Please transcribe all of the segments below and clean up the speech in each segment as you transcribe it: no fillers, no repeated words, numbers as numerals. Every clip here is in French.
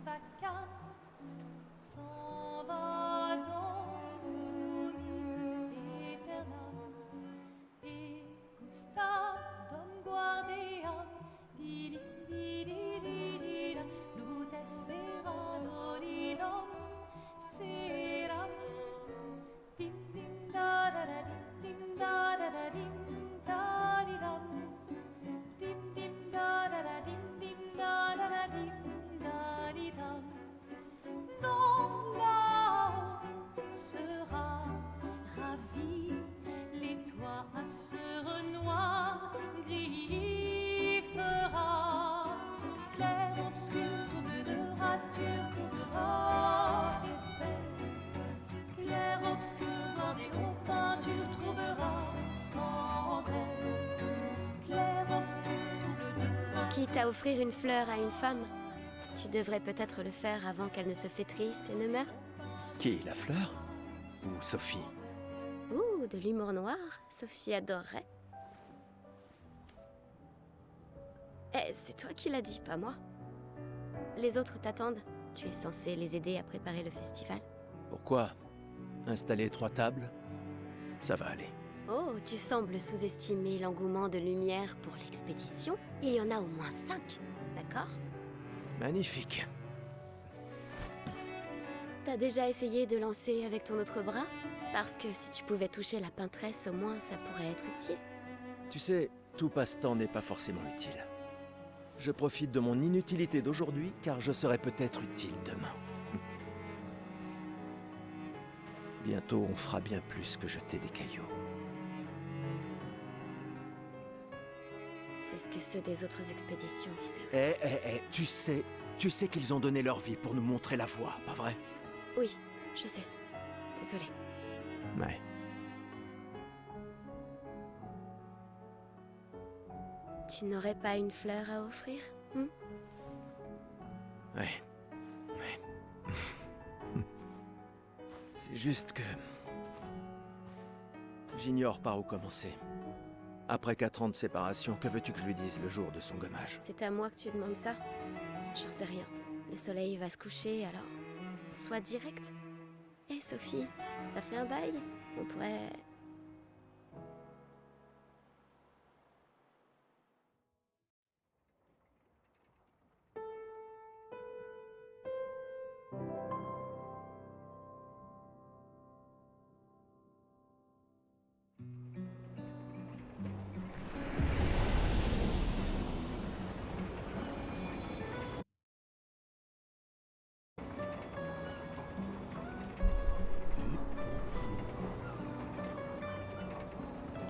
vacam, s'en va dans l'oubli éternel. Et Gustave, dom guardiam, didim, dididididim, lutes sera dolidom, seram, dim dim da da da dim da da da dim da di dam, dim dim da da da dim da da da dim da di dam. Dans là sera ravi, les toits à ce noir gris fera, clair obscur, trouble de rature, trouvera effet, clair obscur, bordé aux peintures, trouvera sans elle, clair obscur, trouble de rature. Quitte à offrir une fleur à une femme, tu devrais peut-être le faire avant qu'elle ne se flétrisse et ne meure. Qui, la fleur? Ou Sophie? Ouh, de l'humour noir, Sophie adorerait. Eh, c'est toi qui l'as dit, pas moi. Les autres t'attendent. Tu es censé les aider à préparer le festival. Pourquoi? Installer 3 tables? Ça va aller. Oh, tu sembles sous-estimer l'engouement de Lumière pour l'expédition. Il y en a au moins 5, d'accord? Magnifique. T'as déjà essayé de lancer avec ton autre bras? Parce que si tu pouvais toucher la peintresse, au moins ça pourrait être utile. Tu sais, tout passe-temps n'est pas forcément utile. Je profite de mon inutilité d'aujourd'hui, car je serai peut-être utile demain. Bientôt, on fera bien plus que jeter des cailloux. C'est ce que ceux des autres expéditions disaient aussi. Tu sais qu'ils ont donné leur vie pour nous montrer la voie, pas vrai? Oui, je sais. Désolée. Ouais. Tu n'aurais pas une fleur à offrir, hein? Ouais. C'est juste que... j'ignore par où commencer. Après 4 ans de séparation, que veux-tu que je lui dise le jour de son gommage? C'est à moi que tu demandes ça? J'en sais rien. Le soleil va se coucher, alors... sois direct. Hé, Sophie, ça fait un bail. On pourrait...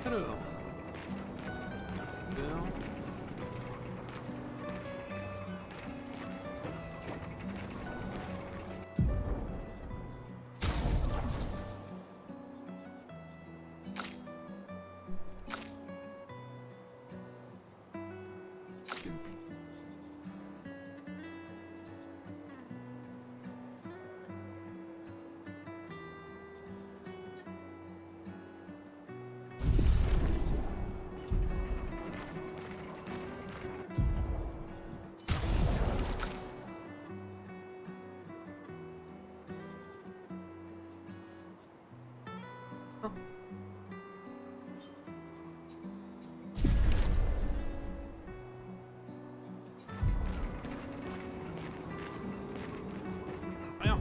Alors. Bien. Rien.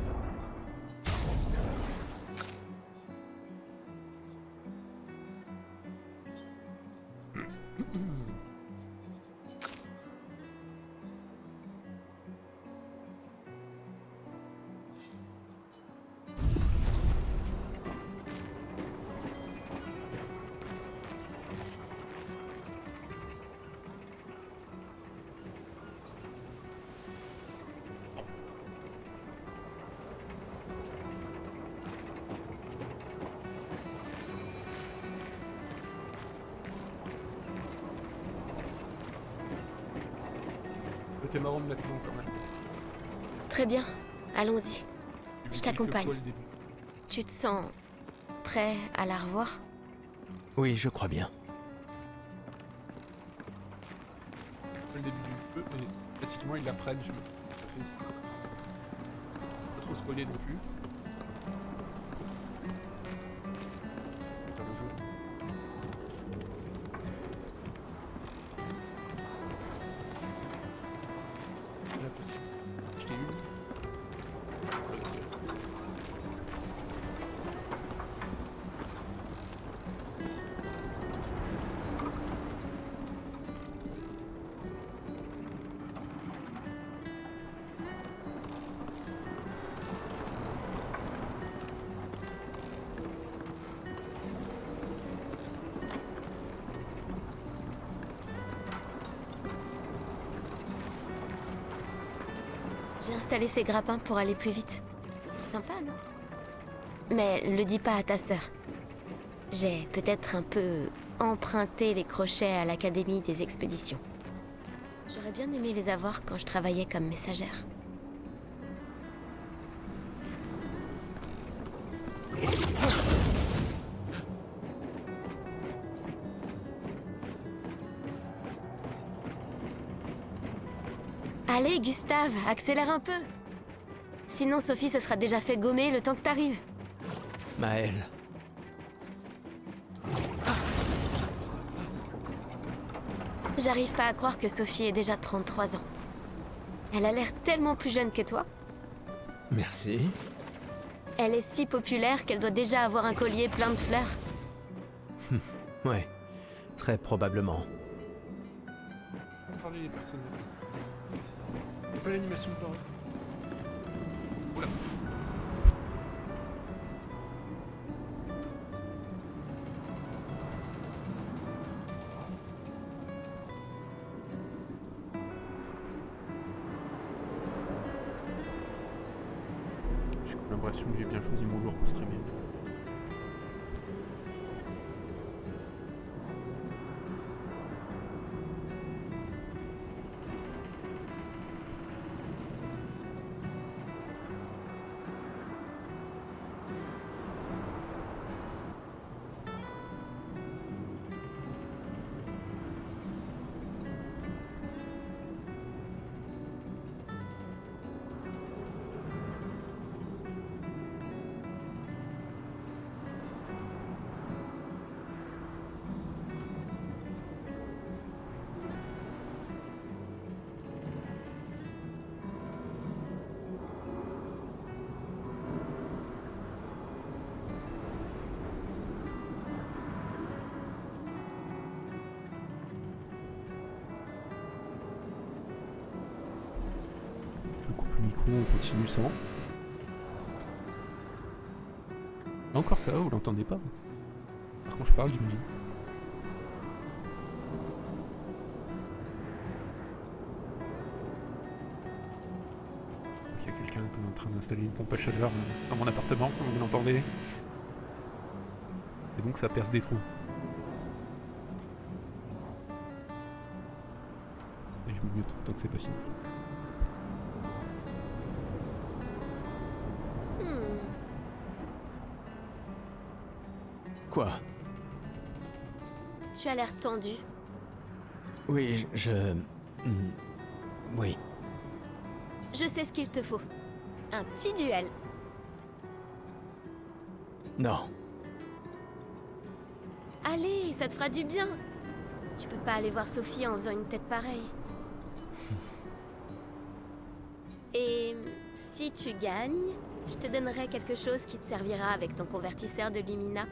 C'était marrant de mettre long quand même. Très bien, allons-y. Je t'accompagne. Quelques fois le début. Tu te sens... prêt à la revoir? Oui, je crois bien. Le début du jeu, et pratiquement ils l'apprennent, je me fait. Pas trop spoiler non plus. Faire le jeu. La possible. Je l'ai eu. J'ai installé ces grappins pour aller plus vite. Sympa, non? Mais le dis pas à ta sœur. J'ai peut-être un peu emprunté les crochets à l'Académie des expéditions. J'aurais bien aimé les avoir quand je travaillais comme messagère. Allez, Gustave, accélère un peu. Sinon, Sophie se sera déjà fait gommer le temps que t'arrives. Maël. J'arrive pas à croire que Sophie ait déjà 33 ans. Elle a l'air tellement plus jeune que toi. Merci. Elle est si populaire qu'elle doit déjà avoir un collier plein de fleurs. Ouais, très probablement. Parler les personnages. Il n'y a pas l'animation de parole. Oula. J'ai l'impression que j'ai bien choisi mon jour pour streamer. Je coupe le micro, on continue sans. Encore ça va, vous l'entendez pas? Par contre je parle, j'imagine. Il y a quelqu'un qui est en train d'installer une pompe à chaleur dans mon appartement, comme vous l'entendez. Et donc ça perce des trous. Et je me mute tant que c'est pas fini. Quoi? Tu as l'air tendu. Oui, oui. Je sais ce qu'il te faut. Un petit duel. Non. Allez, ça te fera du bien. Tu peux pas aller voir Sophie en faisant une tête pareille. Et si tu gagnes, je te donnerai quelque chose qui te servira avec ton convertisseur de Lumina.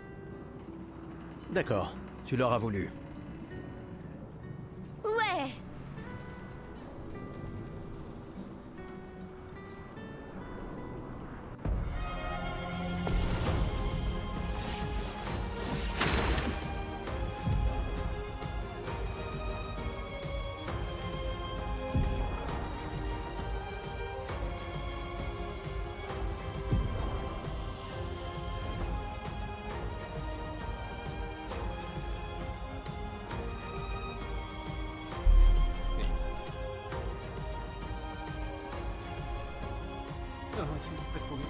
D'accord, tu l'auras voulu. Ouais! Ah, c'est pas pour nous.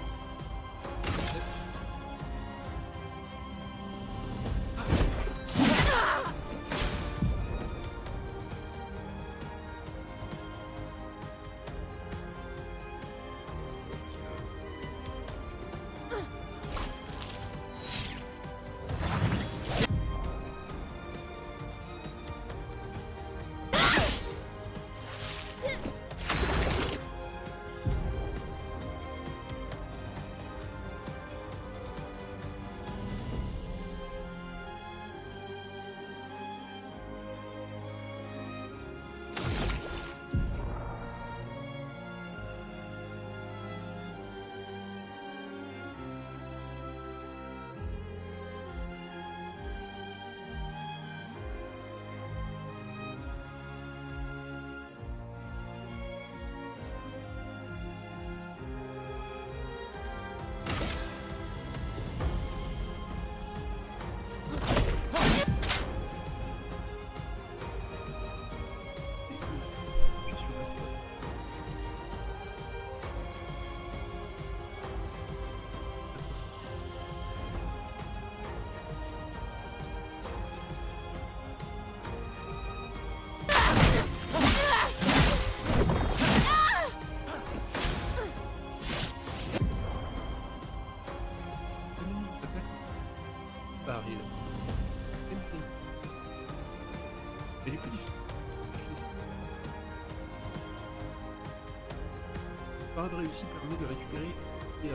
parade réussie permet de récupérer et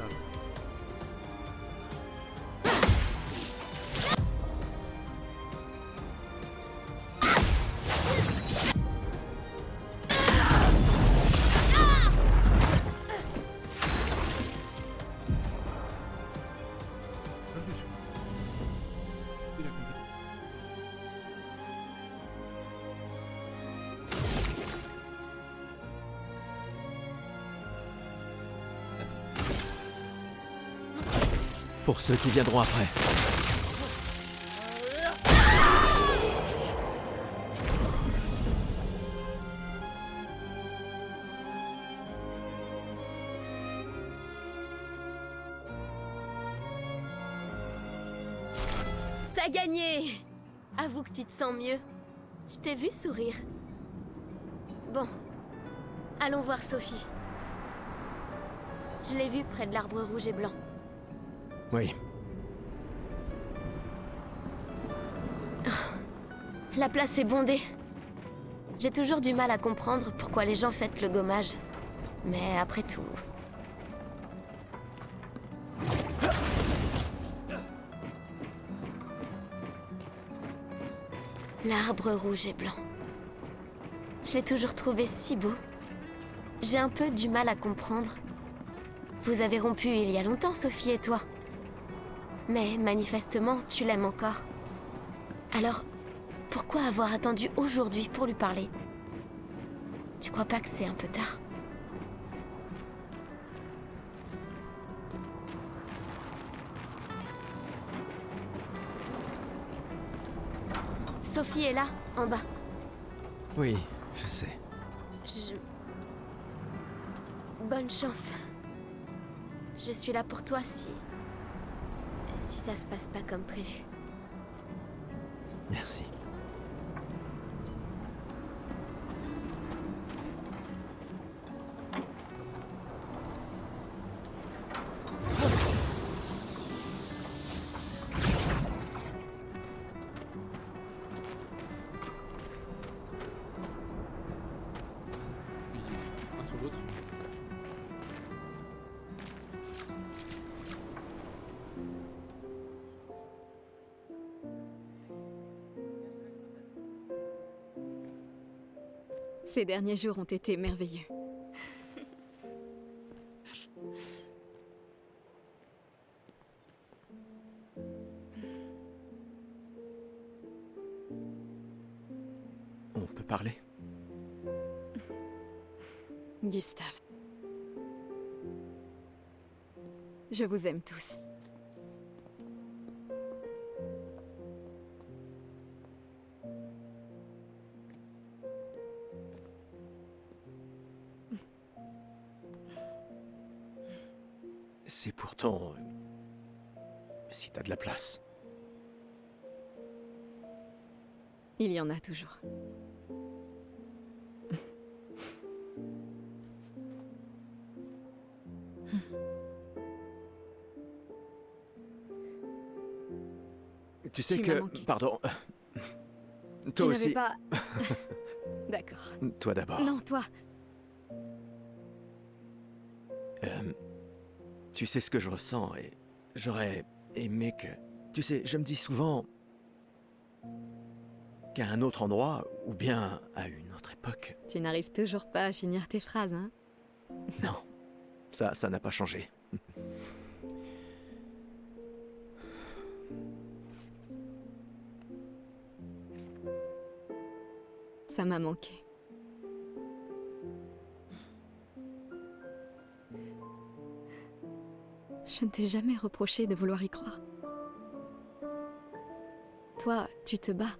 je suis. Et la compétence. Pour ceux qui viendront après. T'as gagné! Avoue que tu te sens mieux. Je t'ai vu sourire. Bon, allons voir Sophie. Je l'ai vue près de l'arbre rouge et blanc. Oui. La place est bondée. J'ai toujours du mal à comprendre pourquoi les gens fêtent le gommage. Mais après tout... L'arbre rouge et blanc. Je l'ai toujours trouvé si beau. J'ai un peu du mal à comprendre. Vous avez rompu il y a longtemps, Sophie et toi. Mais manifestement, tu l'aimes encore. Alors, pourquoi avoir attendu aujourd'hui pour lui parler? Tu crois pas que c'est un peu tard? Sophie est là, en bas. Oui, je sais. Bonne chance. Je suis là pour toi si ça se passe pas comme prévu. Merci. Puis, un sur l'autre. Ces derniers jours ont été merveilleux. On peut parler? Gustave. Je vous aime tous. C'est pourtant... si t'as de la place. Il y en a toujours. Tu sais Tu m'as que... manqué. Pardon. Tu Toi n'avais aussi. pas... D'accord. Toi d'abord. Non, toi. Tu sais ce que je ressens et j'aurais aimé que... Tu sais, je me dis souvent qu'à un autre endroit, ou bien à une autre époque... Tu n'arrives toujours pas à finir tes phrases, hein? Non, ça n'a pas changé. Ça m'a manqué. Je ne t'ai jamais reproché de vouloir y croire. Toi, tu te bats.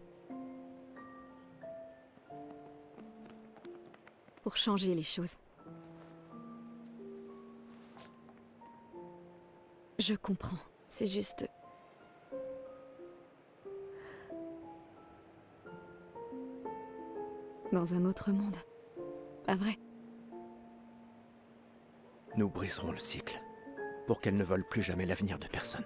Pour changer les choses. Je comprends. C'est juste... Dans un autre monde. Pas vrai? Nous briserons le cycle, pour qu'elle ne vole plus jamais l'avenir de personne.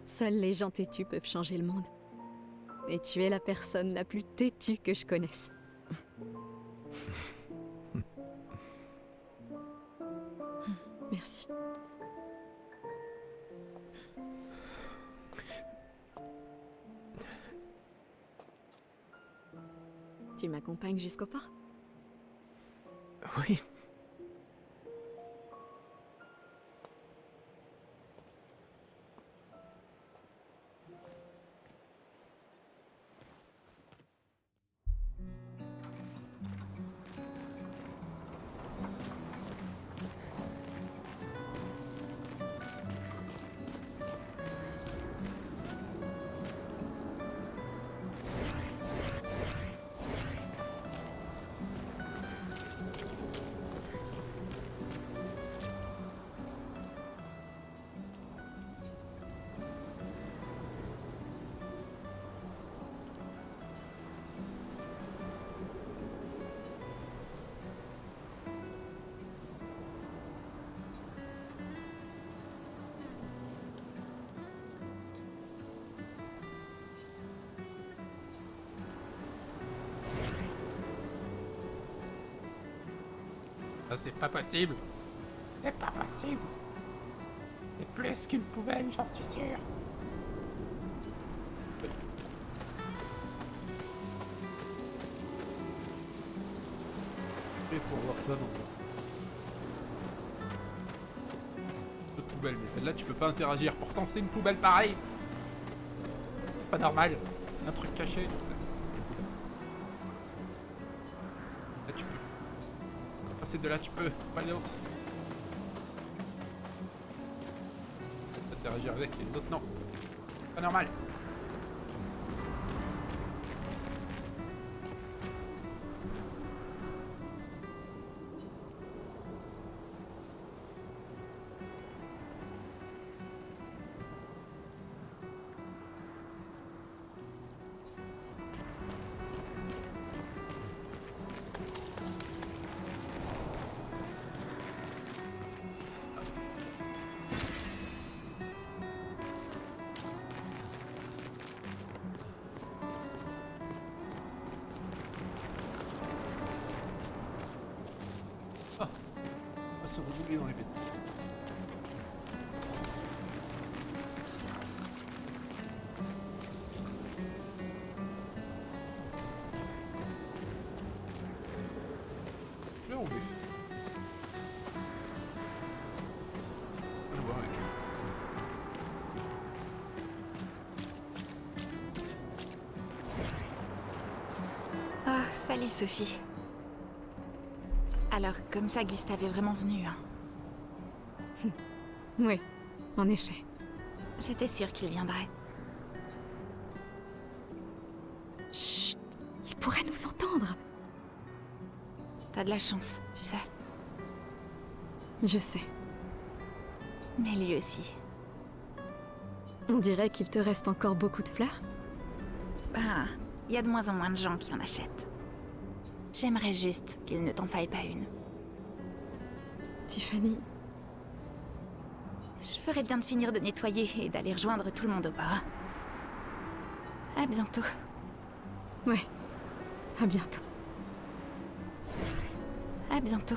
Seuls les gens têtus peuvent changer le monde. Et tu es la personne la plus têtue que je connaisse. Tu m'accompagnes jusqu'au port? Oui. Ah, c'est pas possible. C'est pas possible. C'est plus qu'une poubelle, j'en suis sûr. Et pour voir ça, non. Autre poubelle, mais celle-là, tu peux pas interagir. Pourtant, c'est une poubelle pareille. Pas normal. Un truc caché. Là, tu peux. Passer de là, tu peux. Pas l'autre. Interagir avec et l'autre, non. Pas normal. Va se rebouler dans les bêtes. Fleur ou bœuf? On va voir avec. Ah, salut Sophie. Alors, comme ça, Gustave est vraiment venu, hein. Oui, en effet. J'étais sûre qu'il viendrait. Chut, il pourrait nous entendre. T'as de la chance, tu sais. Je sais. Mais lui aussi. On dirait qu'il te reste encore beaucoup de fleurs. Ben, il y a de moins en moins de gens qui en achètent. J'aimerais juste qu'il ne t'en faille pas une. Tiffany, Je ferais bien de finir de nettoyer et d'aller rejoindre tout le monde au bar. À bientôt. ouais. À bientôt. À bientôt.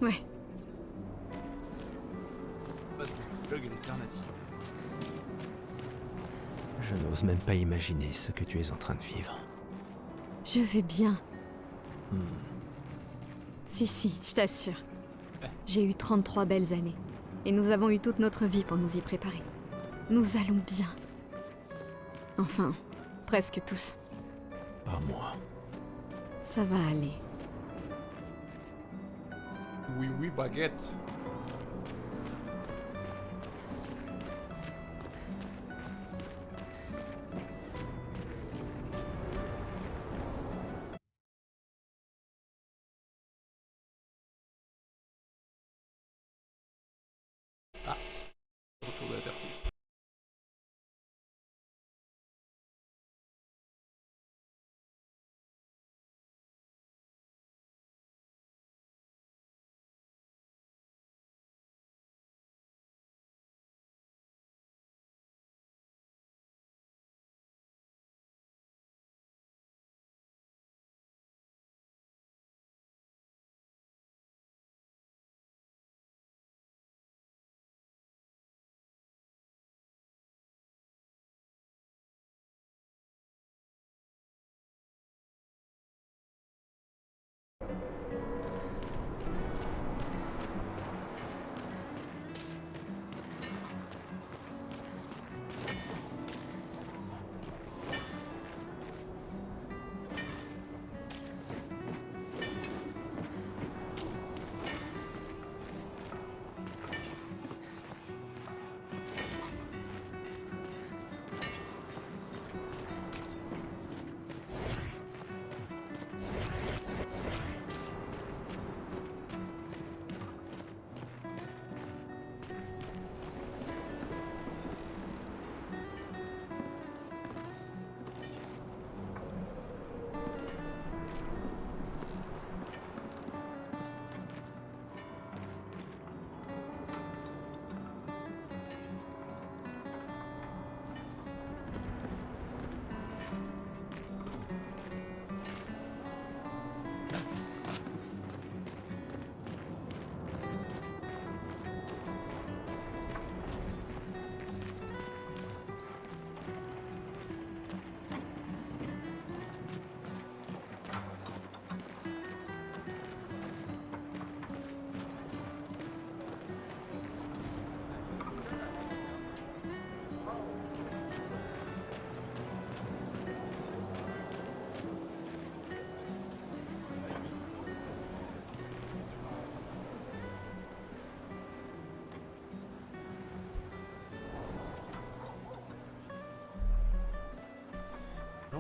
Ouais. Pas de plug alternative. Je n'ose même pas imaginer ce que tu es en train de vivre. Je vais bien. Si, je t'assure. J'ai eu 33 belles années. Et nous avons eu toute notre vie pour nous y préparer. Nous allons bien. Enfin, presque tous. Pas moi. Ça va aller. Oui, oui, baguette. Ah, retour de la personne.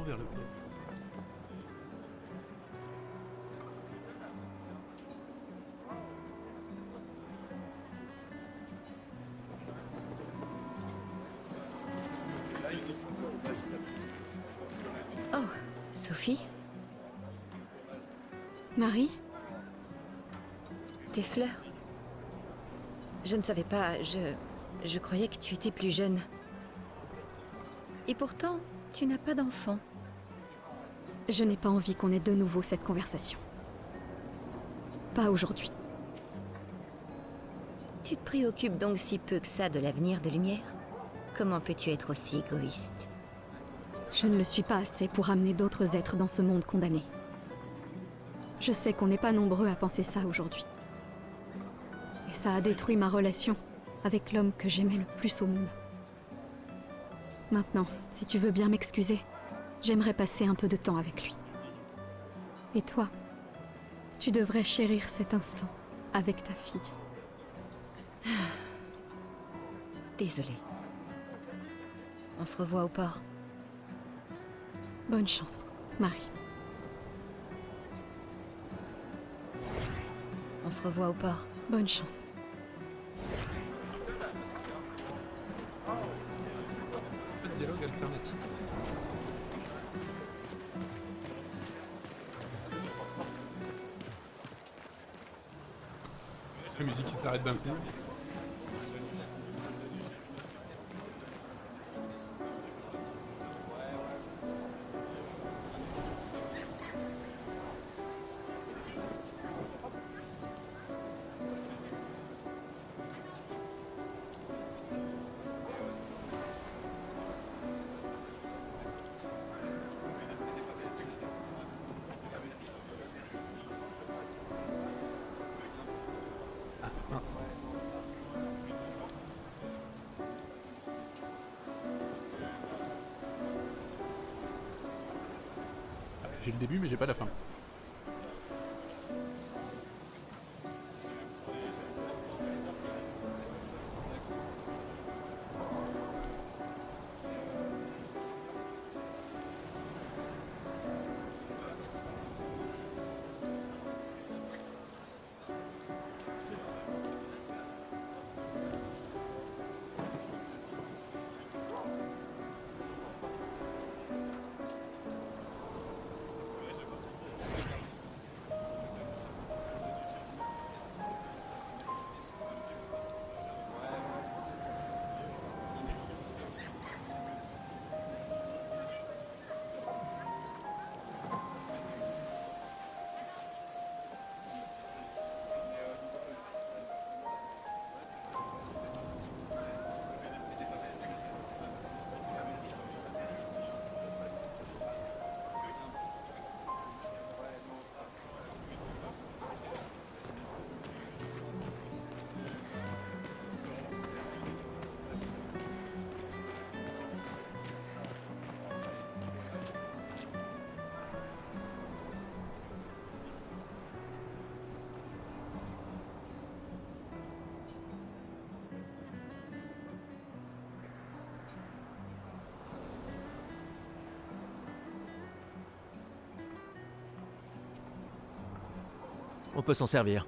vers le pont. Oh, Sophie, Marie? tes fleurs. Je ne savais pas, je croyais que tu étais plus jeune. Et pourtant, tu n'as pas d'enfant. Je n'ai pas envie qu'on ait de nouveau cette conversation. Pas aujourd'hui. Tu te préoccupes donc si peu que ça de l'avenir de Lumière? Comment peux-tu être aussi égoïste? Je ne le suis pas assez pour amener d'autres êtres dans ce monde condamné. Je sais qu'on n'est pas nombreux à penser ça aujourd'hui. Et ça a détruit ma relation avec l'homme que j'aimais le plus au monde. Maintenant, si tu veux bien m'excuser, j'aimerais passer un peu de temps avec lui. Et toi, tu devrais chérir cet instant avec ta fille. Désolée. On se revoit au port. Bonne chance, Marie. On se revoit au port. Bonne chance. Pas de dialogue alternatif. La musique qui s'arrête d'un coup. Ah, mince. Ah, j'ai le début mais j'ai pas la fin. On peut s'en servir.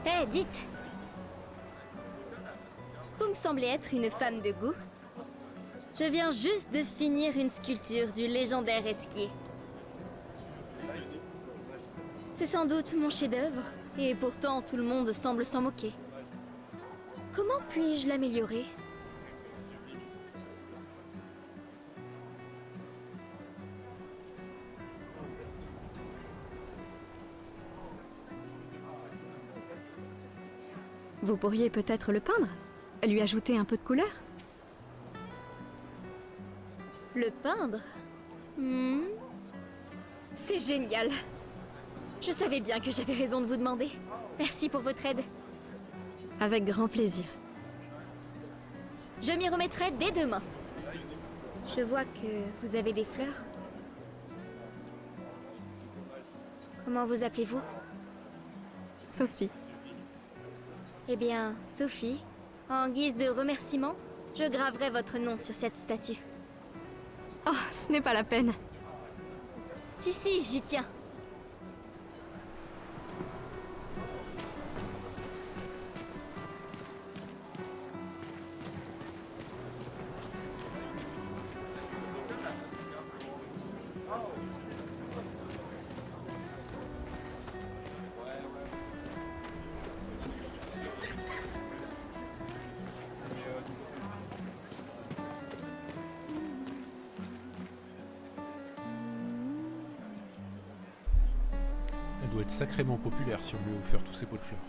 Hé, dites! Vous me semblez être une femme de goût. Je viens juste de finir une sculpture du légendaire Esquier. C'est sans doute mon chef-d'œuvre, et pourtant tout le monde semble s'en moquer. Comment puis-je l'améliorer? Vous pourriez peut-être le peindre? Lui ajouter un peu de couleur? Le peindre? C'est génial. Je savais bien que j'avais raison de vous demander. Merci pour votre aide. Avec grand plaisir. Je m'y remettrai dès demain. Je vois que vous avez des fleurs. Comment vous appelez-vous? Sophie. Eh bien, Sophie, en guise de remerciement, je graverai votre nom sur cette statue. Oh, ce n'est pas la peine. Si, j'y tiens. Elle doit être sacrément populaire si on lui a offert tous ces pots de fleurs.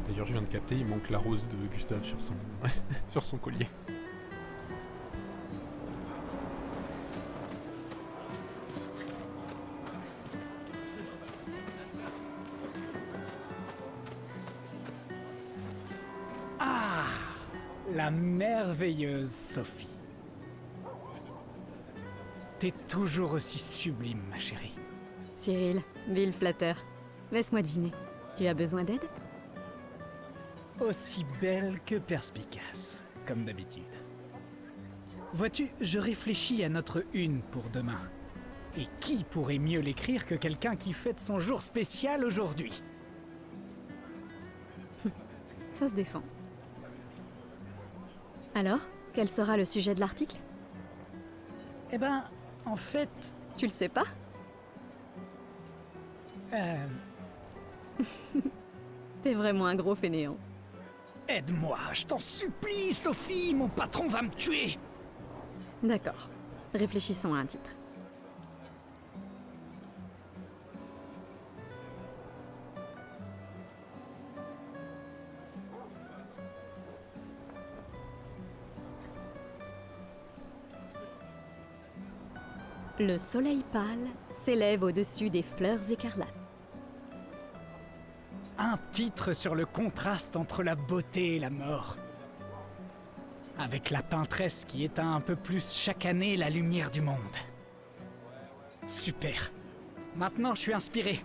D'ailleurs, je viens de capter, il manque la rose de Gustave sur son, sur son collier. La merveilleuse Sophie. T'es toujours aussi sublime, ma chérie. Cyril, vil flatteur. Laisse-moi deviner. Tu as besoin d'aide? Aussi belle que perspicace, comme d'habitude. Vois-tu, je réfléchis à notre une pour demain. Et qui pourrait mieux l'écrire que quelqu'un qui fête son jour spécial aujourd'hui? Ça se défend. Alors, quel sera le sujet de l'article? Eh ben, en fait... Tu le sais pas? T'es vraiment un gros fainéant. Aide-moi, je t'en supplie, Sophie, mon patron va me tuer. D'accord. Réfléchissons à un titre. Le soleil pâle s'élève au-dessus des fleurs écarlates. Un titre sur le contraste entre la beauté et la mort. Avec la peintresse qui éteint un peu plus chaque année la lumière du monde. Super. Maintenant, je suis inspiré.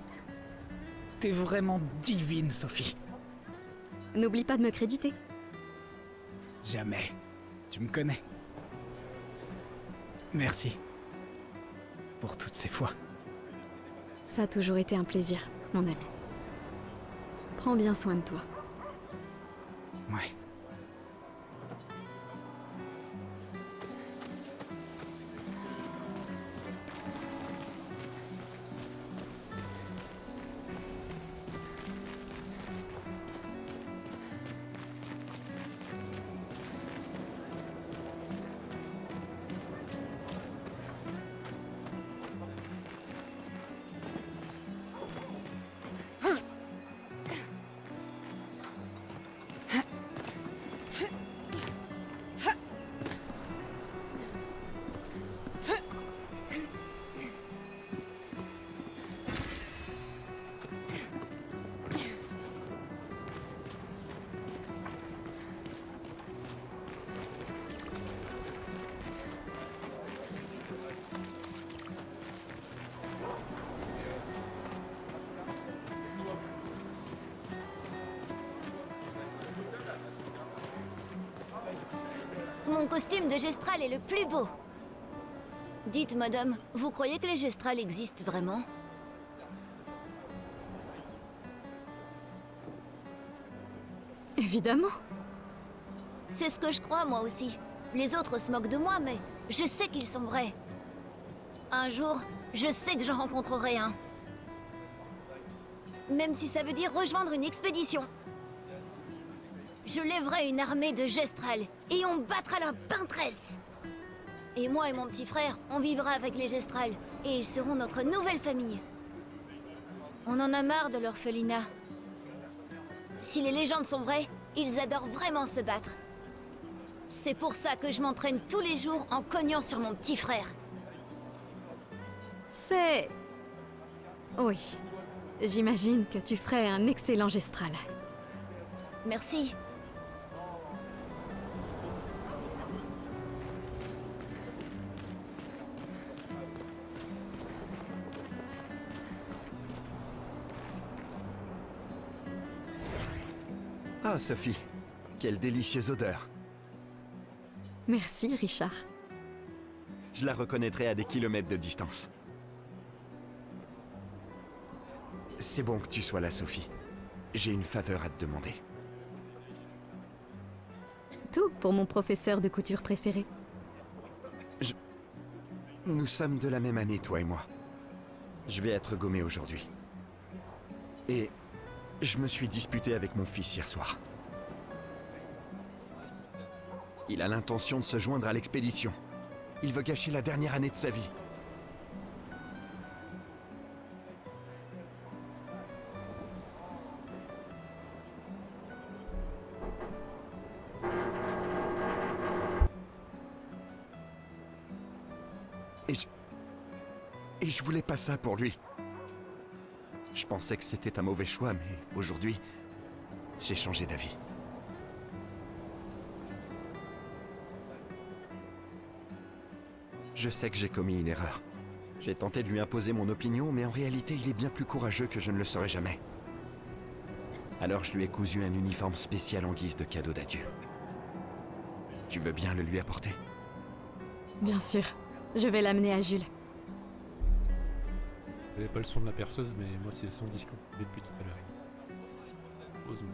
T'es vraiment divine, Sophie. N'oublie pas de me créditer. Jamais. Tu me connais. Merci. Pour toutes ces fois. Ça a toujours été un plaisir, mon ami. Prends bien soin de toi. Ouais. Mon costume de Gestral est le plus beau. Dites, madame, vous croyez que les Gestral existent vraiment? Évidemment. C'est ce que je crois, moi aussi. Les autres se moquent de moi, mais je sais qu'ils sont vrais. Un jour, je sais que j'en rencontrerai un. même si ça veut dire rejoindre une expédition. Je lèverai une armée de Gestrals et on battra la peintresse. Et moi et mon petit frère, on vivra avec les Gestrals et ils seront notre nouvelle famille. On en a marre de l'orphelinat. Si les légendes sont vraies, ils adorent vraiment se battre. C'est pour ça que je m'entraîne tous les jours en cognant sur mon petit frère. C'est... Oui. J'imagine que tu ferais un excellent Gestral. Merci. Ah, Sophie, quelle délicieuse odeur. Merci, Richard. Je la reconnaîtrai à des kilomètres de distance. C'est bon que tu sois là, Sophie. J'ai une faveur à te demander. Tout pour mon professeur de couture préféré. Nous sommes de la même année, toi et moi. Je vais être gommé aujourd'hui. Et je me suis disputé avec mon fils hier soir. Il a l'intention de se joindre à l'expédition. Il veut gâcher la dernière année de sa vie. Et je voulais pas ça pour lui. Je pensais que c'était un mauvais choix, mais aujourd'hui, j'ai changé d'avis. Je sais que j'ai commis une erreur. J'ai tenté de lui imposer mon opinion, mais en réalité, il est bien plus courageux que je ne le serai jamais. Alors je lui ai cousu un uniforme spécial en guise de cadeau d'adieu. Tu veux bien le lui apporter? Bien sûr. Je vais l'amener à Jules. Vous n'avez pas le son de la perceuse, mais moi c'est son disque. Mais depuis tout à l'heure. Heureusement.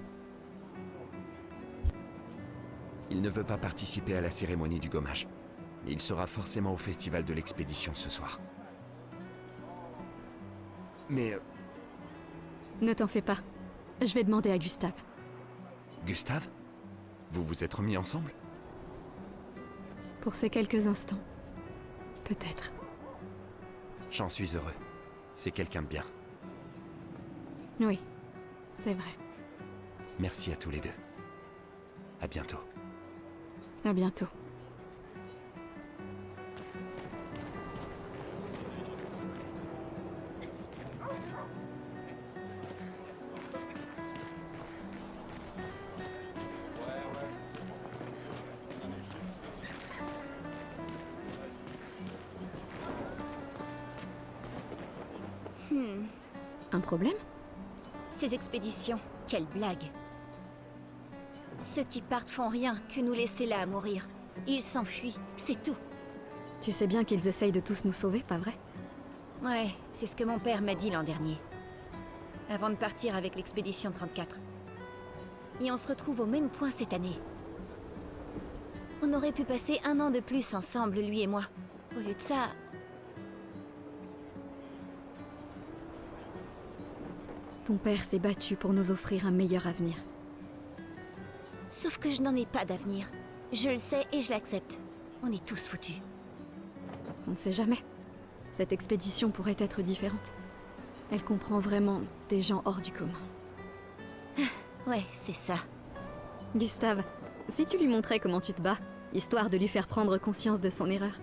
Il ne veut pas participer à la cérémonie du gommage. Mais il sera forcément au festival de l'expédition ce soir. Mais... Ne t'en fais pas. Je vais demander à Gustave. Gustave? Vous vous êtes remis ensemble? Pour ces quelques instants. Peut-être. J'en suis heureux. C'est quelqu'un de bien. Oui, c'est vrai. Merci à tous les deux. À bientôt. À bientôt. Un problème? Ces expéditions, quelle blague. Ceux qui partent font rien que nous laisser là à mourir. Ils s'enfuient, c'est tout. Tu sais bien qu'ils essayent de tous nous sauver, pas vrai? Ouais, c'est ce que mon père m'a dit l'an dernier. Avant de partir avec l'expédition 34. Et on se retrouve au même point cette année. On aurait pu passer 1 an de plus ensemble, lui et moi. Au lieu de ça... Ton père s'est battu pour nous offrir un meilleur avenir. Sauf que je n'en ai pas d'avenir. Je le sais et je l'accepte. On est tous foutus. On ne sait jamais. Cette expédition pourrait être différente. Elle comprend vraiment des gens hors du commun. Ouais, c'est ça. Gustave, si tu lui montrais comment tu te bats, histoire de lui faire prendre conscience de son erreur.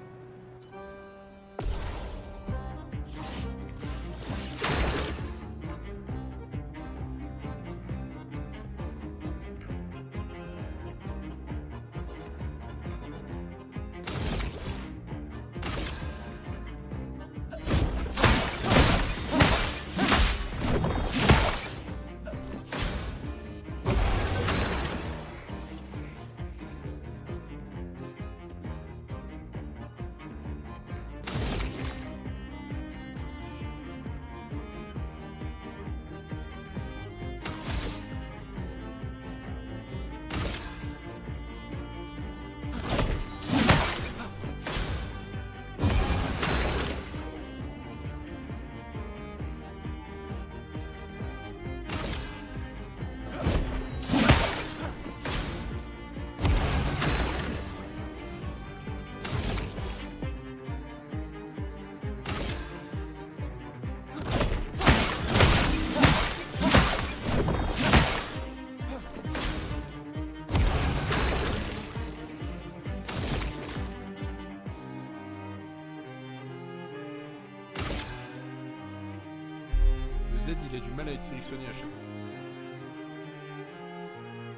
Z, il a du mal à être sélectionné à chaque fois.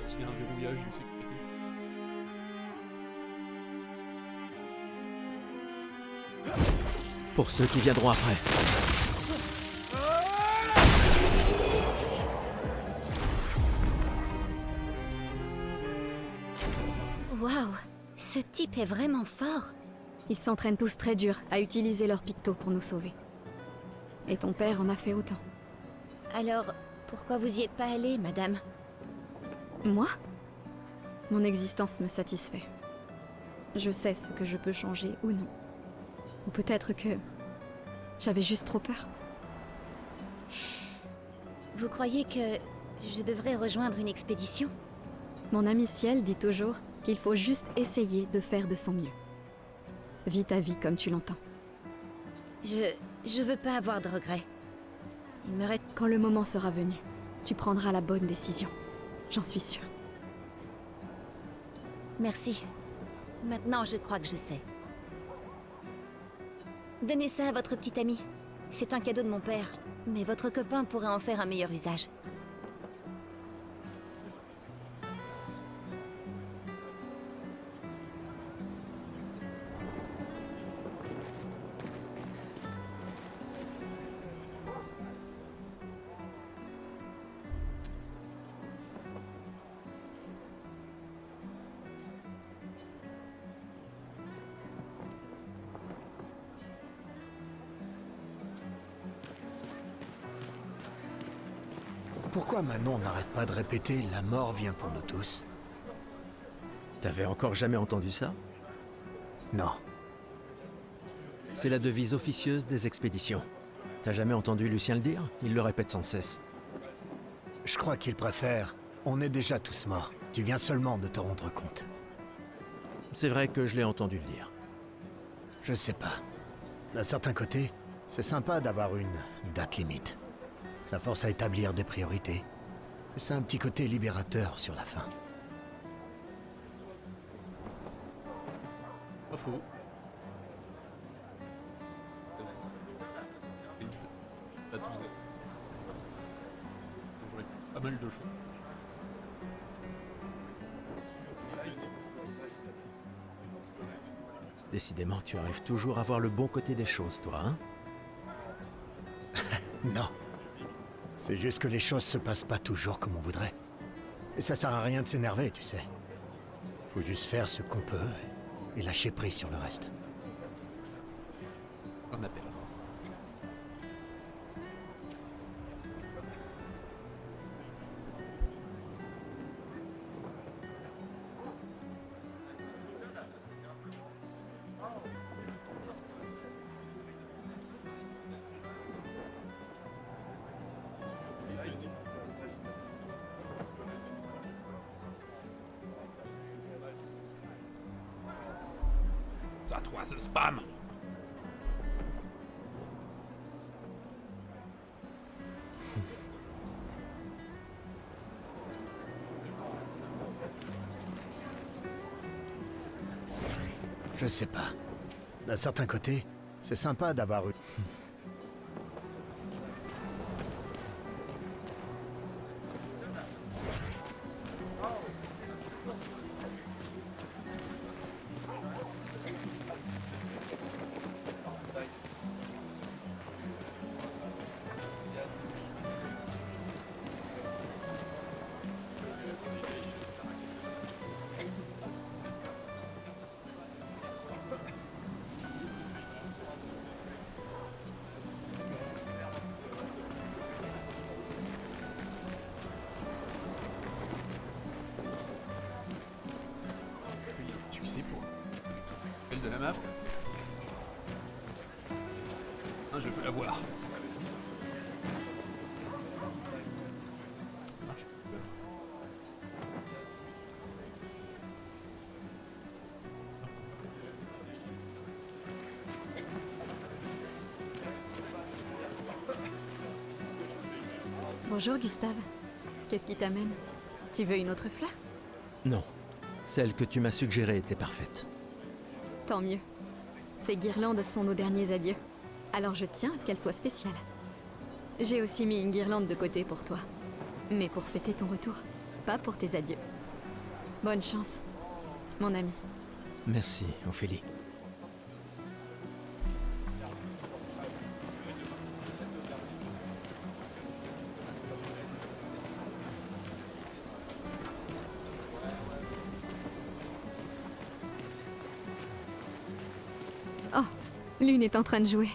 S'il y a un verrouillage, une sécurité. Pour ceux qui viendront après. Waouh, ce type est vraiment fort. Ils s'entraînent tous très dur à utiliser leur picto pour nous sauver. Et ton père en a fait autant. Alors, pourquoi vous y êtes pas allée, madame? Moi? Mon existence me satisfait. Je sais ce que je peux changer ou non. Ou peut-être que j'avais juste trop peur. Vous croyez que je devrais rejoindre une expédition? Mon ami Ciel dit toujours qu'il faut juste essayer de faire de son mieux. Vis ta vie comme tu l'entends. Je veux pas avoir de regrets. Il me reste... Quand le moment sera venu, tu prendras la bonne décision. J'en suis sûre. Merci. Maintenant, je crois que je sais. Donnez ça à votre petit ami. C'est un cadeau de mon père. Mais votre copain pourrait en faire un meilleur usage. Pourquoi Manon n'arrête pas de répéter « la mort vient pour nous tous » ? T'avais encore jamais entendu ça? Non. C'est la devise officieuse des expéditions. T'as jamais entendu Lucien le dire? Il le répète sans cesse. Je crois qu'il préfère « on est déjà tous morts, tu viens seulement de te rendre compte ». C'est vrai que je l'ai entendu le dire. Je sais pas. D'un certain côté, c'est sympa d'avoir une date limite. Ça force à établir des priorités. Et c'est un petit côté libérateur sur la fin. Pas faux. Pas tous. J'aurais pas mal de choix. Décidément, tu arrives toujours à voir le bon côté des choses, toi, hein? Non. C'est juste que les choses se passent pas toujours comme on voudrait. Et ça sert à rien de s'énerver, tu sais. Faut juste faire ce qu'on peut et lâcher prise sur le reste. On appelle. Ça, toi, ce spam! Je sais pas. D'un certain côté, c'est sympa d'avoir eu... Tu sais pour elle de la map. Ah, je veux la voir. Ça marche. Bonjour Gustave. Qu'est-ce qui t'amène? Tu veux une autre fleur? Non. Celle que tu m'as suggérée était parfaite. Tant mieux. Ces guirlandes sont nos derniers adieux. Alors je tiens à ce qu'elles soient spéciales. J'ai aussi mis une guirlande de côté pour toi. Mais pour fêter ton retour, pas pour tes adieux. Bonne chance, mon ami. Merci, Ophélie. Oh, Lune est en train de jouer.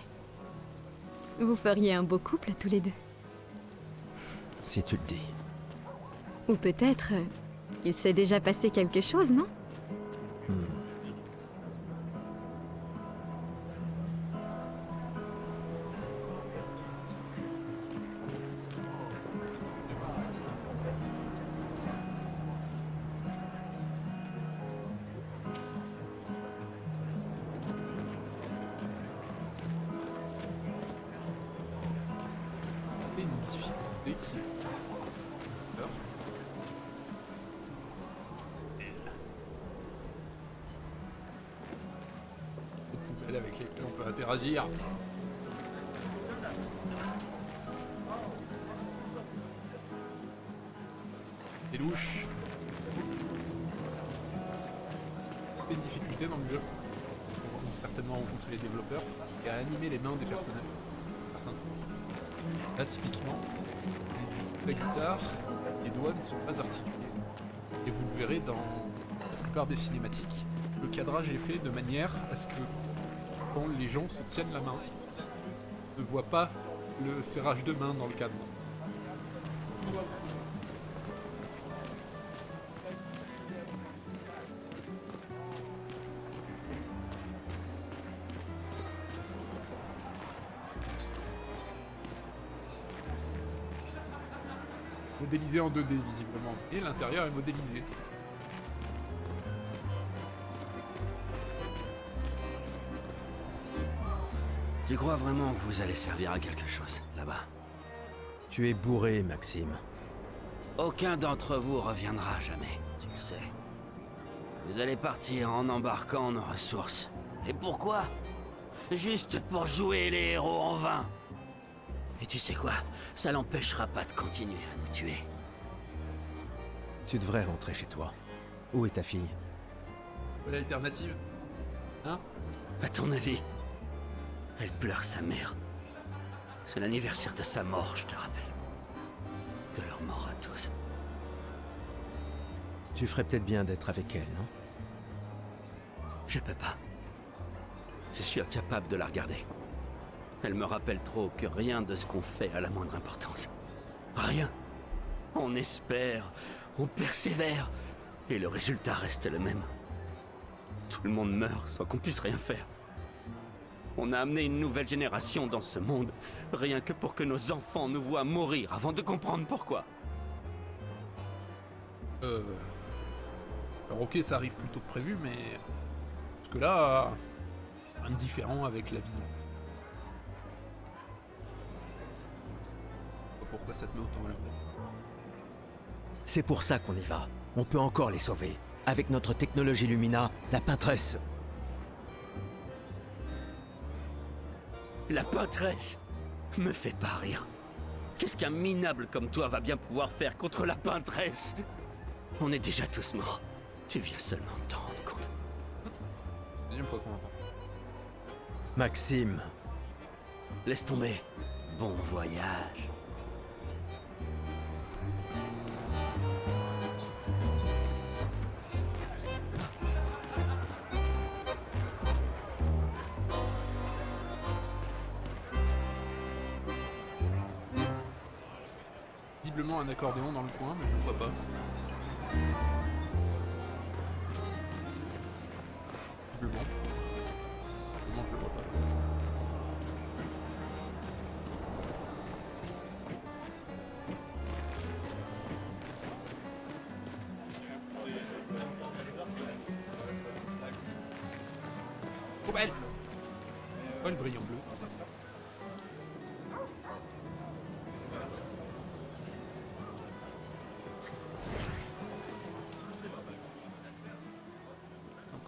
Vous feriez un beau couple tous les deux. Si tu le dis. Ou peut-être, il s'est déjà passé quelque chose, non? Et une difficulté qui est... peur. Des poubelles avec lesquelles on peut interagir. C'est louche. C'est une difficulté dans le jeu. On va certainement rencontrer les développeurs. C'est à animer les mains des personnages. Certains trucs. Là, typiquement, la guitare, les doigts ne sont pas articulés. Et vous le verrez dans la plupart des cinématiques. Le cadrage est fait de manière à ce que quand les gens se tiennent la main, ne voient pas le serrage de main dans le cadre. Modélisé en 2D visiblement, et l'intérieur est modélisé. Tu crois vraiment que vous allez servir à quelque chose, là-bas? Tu es bourré, Maxime. Aucun d'entre vous reviendra jamais, tu le sais. Vous allez partir en embarquant nos ressources. Et pourquoi? Juste pour jouer les héros en vain. Et tu sais quoi? Ça l'empêchera pas de continuer à nous tuer. Tu devrais rentrer chez toi. Où est ta fille? L'alternative? Hein? À ton avis? Elle pleure sa mère. C'est l'anniversaire de sa mort, je te rappelle. De leur mort à tous. Tu ferais peut-être bien d'être avec elle, non? Je peux pas. Je suis incapable de la regarder. Elle me rappelle trop que rien de ce qu'on fait a la moindre importance. Rien. On espère, on persévère, et le résultat reste le même. Tout le monde meurt sans qu'on puisse rien faire. On a amené une nouvelle génération dans ce monde, rien que pour que nos enfants nous voient mourir avant de comprendre pourquoi. Alors ok, ça arrive plutôt que prévu, mais... Parce que là, rien de différent avec la vie, non. Pourquoi ça te met autant à l'envers? C'est pour ça qu'on y va. On peut encore les sauver. Avec notre technologie Lumina, la peintresse. La peintresse me fait pas rire. Qu'est-ce qu'un minable comme toi va bien pouvoir faire contre la peintresse? On est déjà tous morts. Tu viens seulement de t'en rendre compte. Deuxième fois qu'on entend. Maxime. Laisse tomber. Bon voyage. Visiblement un accordéon dans le coin, mais je ne vois pas. Visiblement. Visiblement, je le vois pas. Poubelle! Oh, le brillant bleu.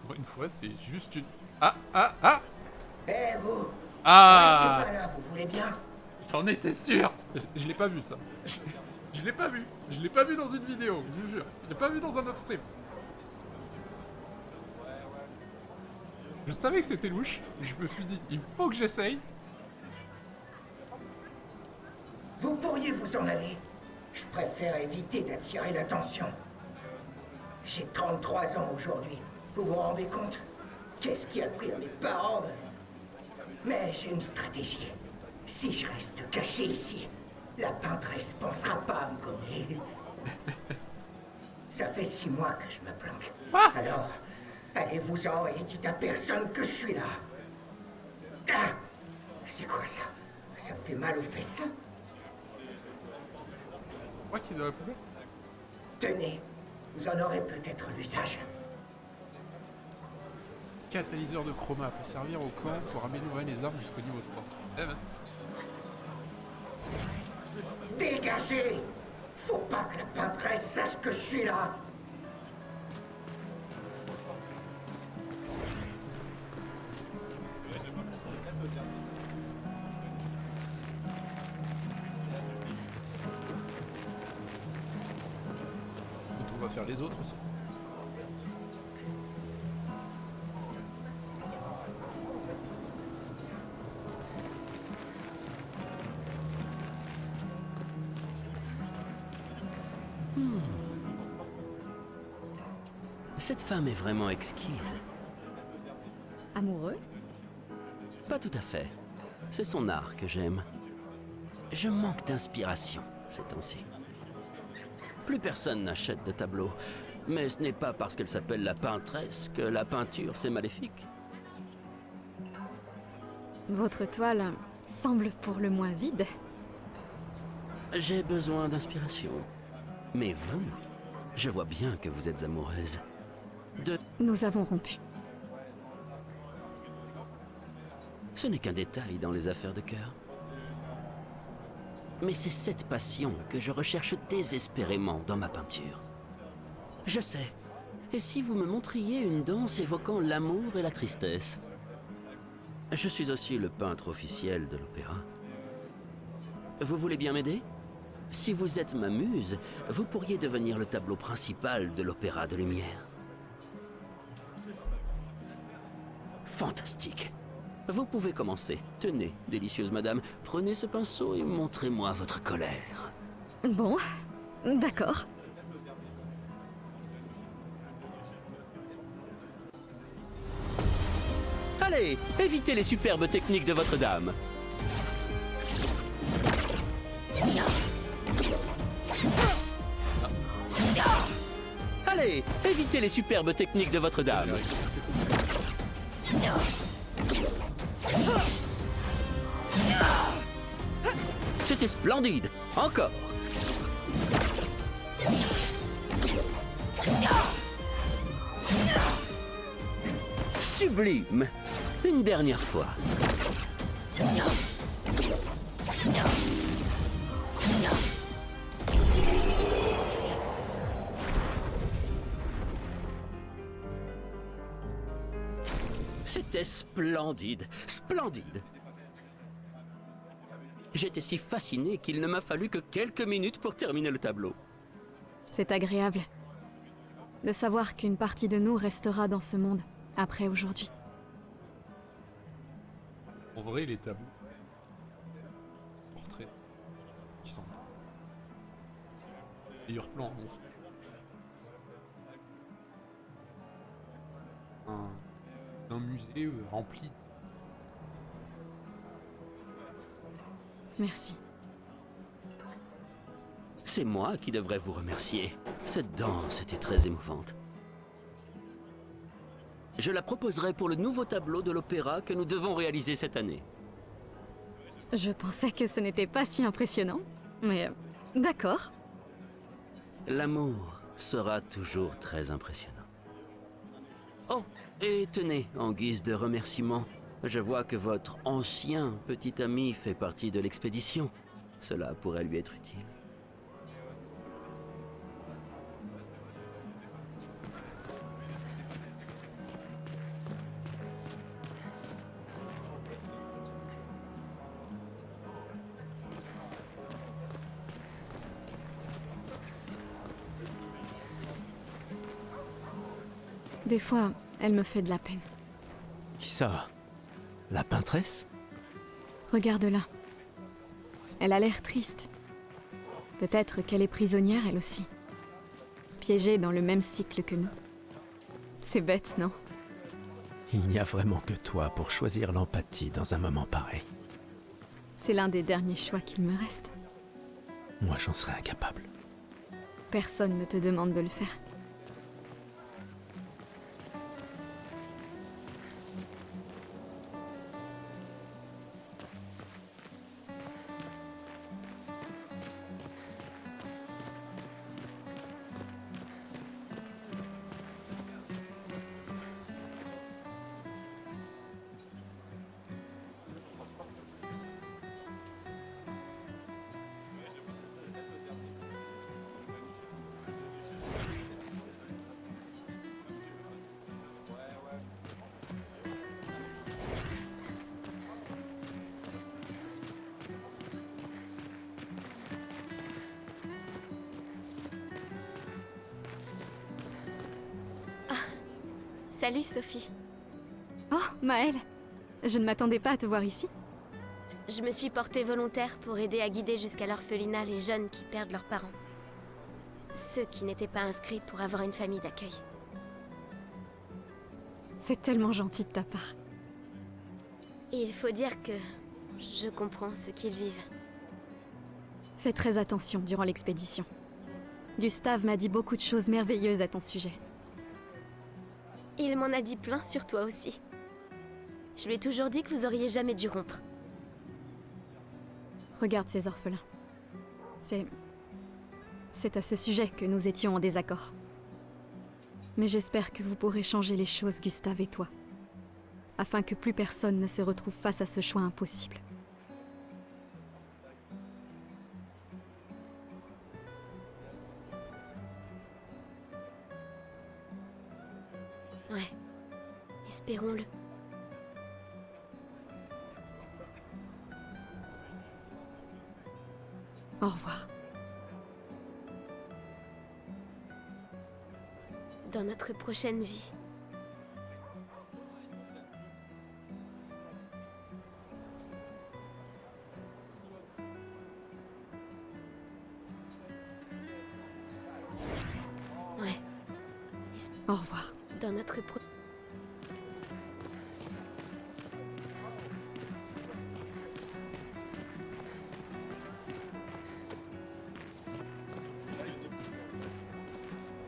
Encore une fois, c'est juste une... Ah! Eh vous! Ah! Restez pas là, vous voulez bien? J'en étais sûr! Je l'ai pas vu ça. Je l'ai pas vu. Je l'ai pas vu dans une vidéo, je vous jure. Je l'ai pas vu dans un autre stream. Je savais que c'était louche. Je me suis dit, il faut que j'essaye. Vous pourriez vous en aller. Je préfère éviter d'attirer l'attention. J'ai 33 ans aujourd'hui. Vous vous rendez compte? Qu'est-ce qui a pris à mes parents? Mais j'ai une stratégie. Si je reste caché ici, la peintresse pensera pas à me gommer. Ça fait 6 mois que je me planque. Alors, allez-vous-en et dites à personne que je suis là. Ah, c'est quoi ça? Ça me fait mal aux fesses. Moi qui est dans la poubelle. Tenez, vous en aurez peut-être l'usage. Catalyseur de chroma peut servir au camp pour améliorer les armes jusqu'au niveau 3. Eh ben. Dégagez! Faut pas que la peintresse sache que je suis là. Et on va faire les autres aussi. Cette femme est vraiment exquise. Amoureux? Pas tout à fait. C'est son art que j'aime. Je manque d'inspiration ces temps-ci. Plus personne n'achète de tableaux. Mais ce n'est pas parce qu'elle s'appelle la peintresse que la peinture c'est maléfique. Votre toile semble pour le moins vide. J'ai besoin d'inspiration. Mais vous, je vois bien que vous êtes amoureuse. Nous avons rompu. Ce n'est qu'un détail dans les affaires de cœur. Mais c'est cette passion que je recherche désespérément dans ma peinture. Je sais. Et si vous me montriez une danse évoquant l'amour et la tristesse? Je suis aussi le peintre officiel de l'opéra. Vous voulez bien m'aider? Si vous êtes ma muse, vous pourriez devenir le tableau principal de l'Opéra de Lumière. Fantastique. Vous pouvez commencer. Tenez, délicieuse madame, prenez ce pinceau et montrez-moi votre colère. Bon, d'accord. Allez, évitez les superbes techniques de votre dame. Allez, évitez les superbes techniques de votre dame. C'était splendide. Encore. Sublime. Une dernière fois. C'était splendide, splendide. J'étais si fasciné qu'il ne m'a fallu que quelques minutes pour terminer le tableau. C'est agréable de savoir qu'une partie de nous restera dans ce monde après aujourd'hui. En vrai, les tableaux. Portrait. Qui sont. Meilleur plan, bon. Un musée rempli. Merci. C'est moi qui devrais vous remercier. Cette danse était très émouvante. Je la proposerai pour le nouveau tableau de l'opéra que nous devons réaliser cette année. Je pensais que ce n'était pas si impressionnant, mais d'accord. L'amour sera toujours très impressionnant. Oh, et tenez, en guise de remerciement, je vois que votre ancien petit ami fait partie de l'expédition. Cela pourrait lui être utile. Des fois, elle me fait de la peine. Qui ça? La peintresse? Regarde-la. Elle a l'air triste. Peut-être qu'elle est prisonnière, elle aussi. Piégée dans le même cycle que nous. C'est bête, non? Il n'y a vraiment que toi pour choisir l'empathie dans un moment pareil. C'est l'un des derniers choix qu'il me reste. Moi, j'en serais incapable. Personne ne te demande de le faire. Salut Sophie. Oh, Maëlle. Je ne m'attendais pas à te voir ici. Je me suis portée volontaire pour aider à guider jusqu'à l'orphelinat les jeunes qui perdent leurs parents. Ceux qui n'étaient pas inscrits pour avoir une famille d'accueil. C'est tellement gentil de ta part. Et il faut dire que je comprends ce qu'ils vivent. Fais très attention durant l'expédition. Gustave m'a dit beaucoup de choses merveilleuses à ton sujet. Il m'en a dit plein sur toi aussi. Je lui ai toujours dit que vous auriez jamais dû rompre. Regarde ces orphelins. C'est à ce sujet que nous étions en désaccord. Mais j'espère que vous pourrez changer les choses, Gustave et toi. Afin que plus personne ne se retrouve face à ce choix impossible. Ouais. Espérons-le. Au revoir. Dans notre prochaine vie. Ouais. Au revoir. Dans notre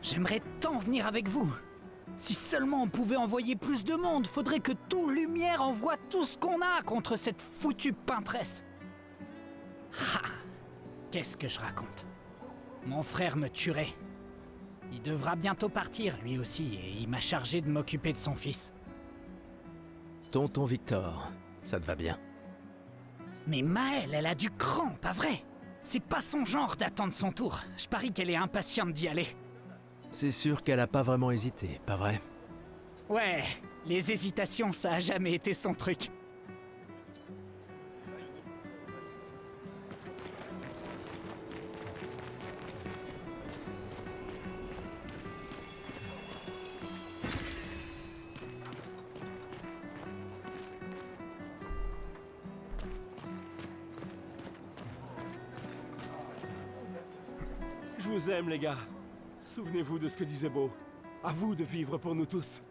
J'aimerais tant venir avec vous. Si seulement on pouvait envoyer plus de monde, faudrait que tout Lumière envoie tout ce qu'on a contre cette foutue peintresse. Ha! Qu'est-ce que je raconte? Mon frère me tuerait. Il devra bientôt partir, lui aussi, et il m'a chargé de m'occuper de son fils. Tonton Victor, ça te va bien? Mais Maëlle, elle a du cran, pas vrai? C'est pas son genre d'attendre son tour. Je parie qu'elle est impatiente d'y aller. C'est sûr qu'elle a pas vraiment hésité, pas vrai? Ouais, les hésitations, ça a jamais été son truc. Je vous aime, les gars. Souvenez-vous de ce que disait Beau. À vous de vivre pour nous tous.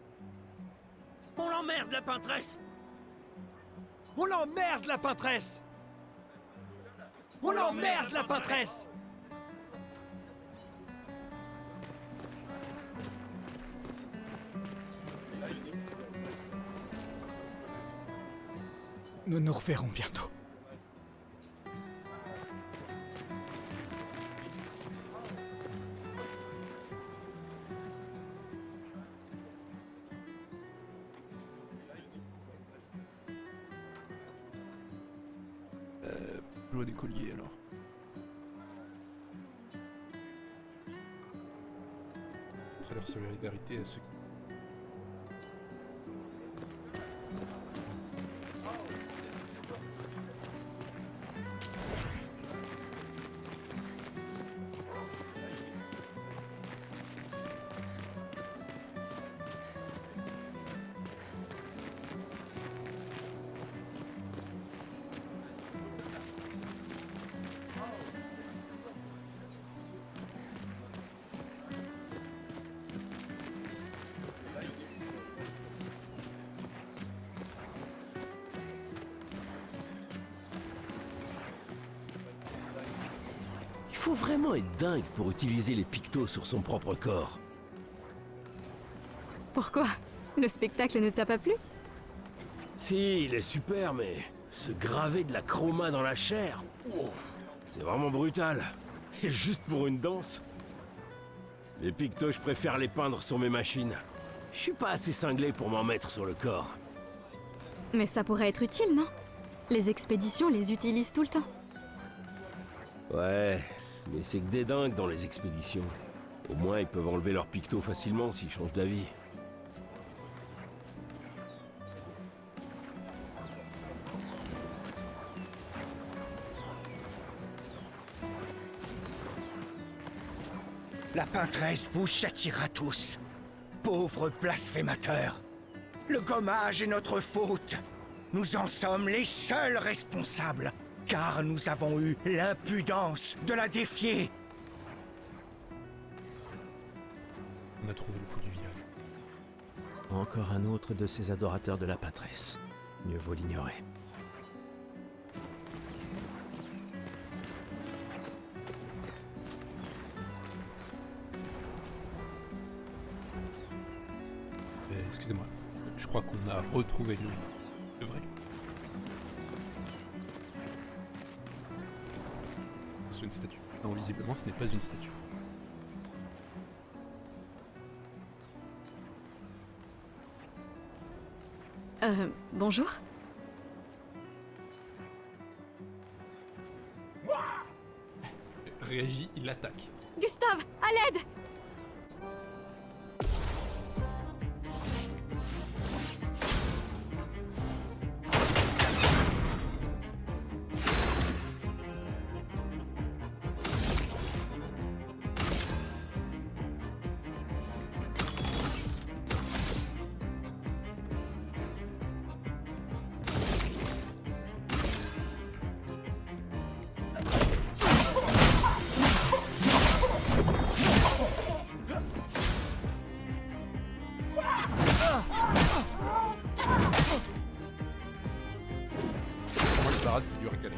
On l'emmerde, la peintresse! On l'emmerde, la peintresse! On l'emmerde, la peintresse! Nous nous reverrons bientôt. Je vois des colliers alors. Montrer leur solidarité à ceux qui... faut vraiment être dingue pour utiliser les pictos sur son propre corps. Pourquoi? Le spectacle ne t'a pas plu? Si, il est super, mais se graver de la chroma dans la chair, ouf, c'est vraiment brutal. Et juste pour une danse. Les pictos, je préfère les peindre sur mes machines. Je suis pas assez cinglé pour m'en mettre sur le corps. Mais ça pourrait être utile, non? Les expéditions les utilisent tout le temps. Ouais, mais c'est que des dingues dans les expéditions. Au moins, ils peuvent enlever leurs pictos facilement s'ils changent d'avis. La peintresse vous châtiera tous. Pauvres blasphémateurs. Le gommage est notre faute. Nous en sommes les seuls responsables, car nous avons eu l'impudence de la défier. On a trouvé le fou du village. Encore un autre de ces adorateurs de la pâtresse. Mieux vaut l'ignorer. Excusez-moi, je crois qu'on a retrouvé le vrai. C'est une statue. Non, visiblement, ce n'est pas une statue. Bonjour. Réagit, il l'attaque. Gustave, à l'aide! C'est du récalé.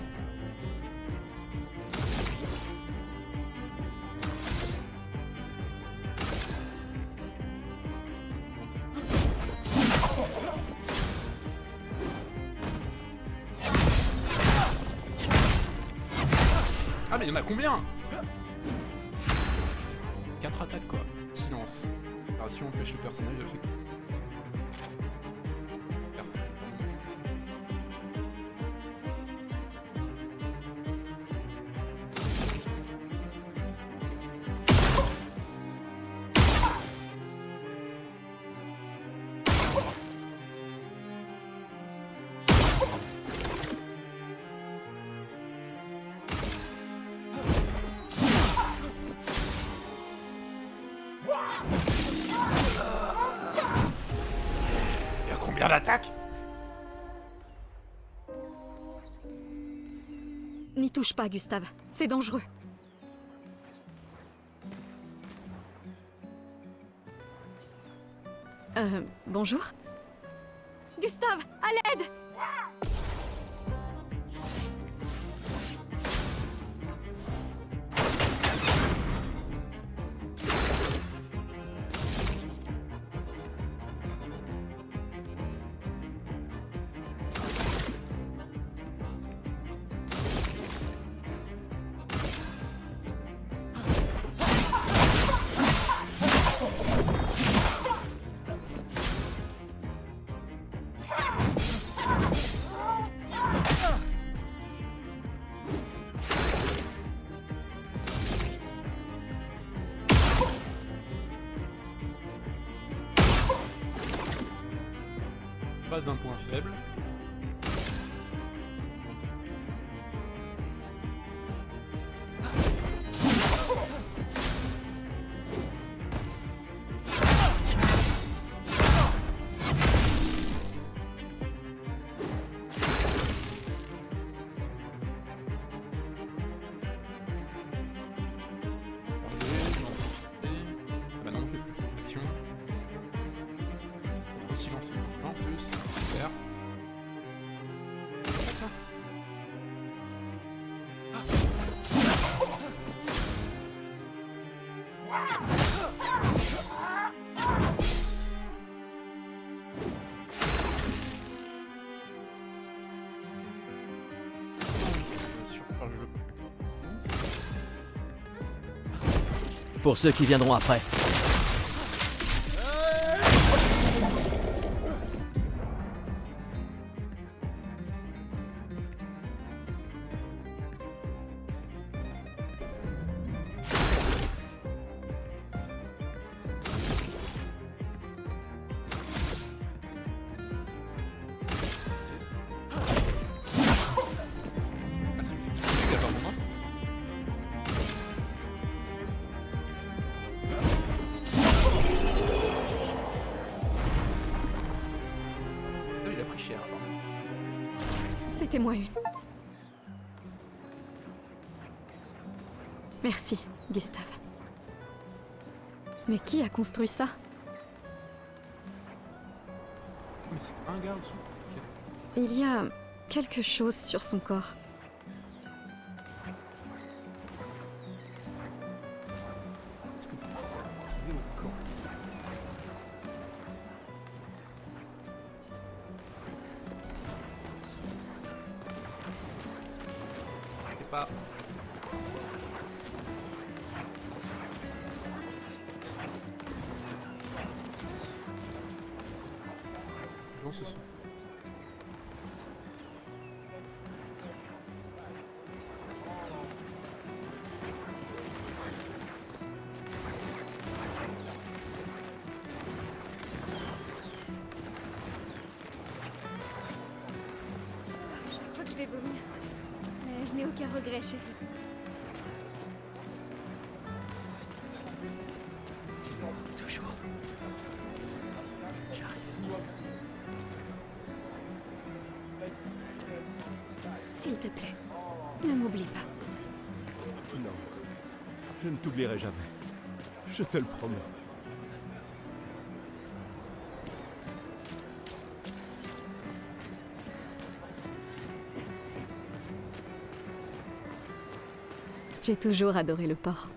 Ah mais il y en a combien? 4 attaques quoi. Silence. Opération empêche le personnage de faire. Il y a combien d'attaques? N'y touche pas, Gustave. C'est dangereux. Bonjour. Gustave, à l'aide! Pas un point faible. Bah non, j'ai plus d'action. Être silence en plus. Super. Pour ceux qui viendront après. C'était moi une. Merci, Gustave. Mais qui a construit ça? Mais c'est un gars en dessous. Il y a quelque chose sur son corps. Est-ce que tu peux utiliser le corps? Je sais pas. Jouons ce son. Je crois que je vais vomir. Mais je n'ai aucun regret, chérie. Toujours. S'il te plaît, ne m'oublie pas. Non, je ne t'oublierai jamais. Je te le promets. J'ai toujours adoré le port.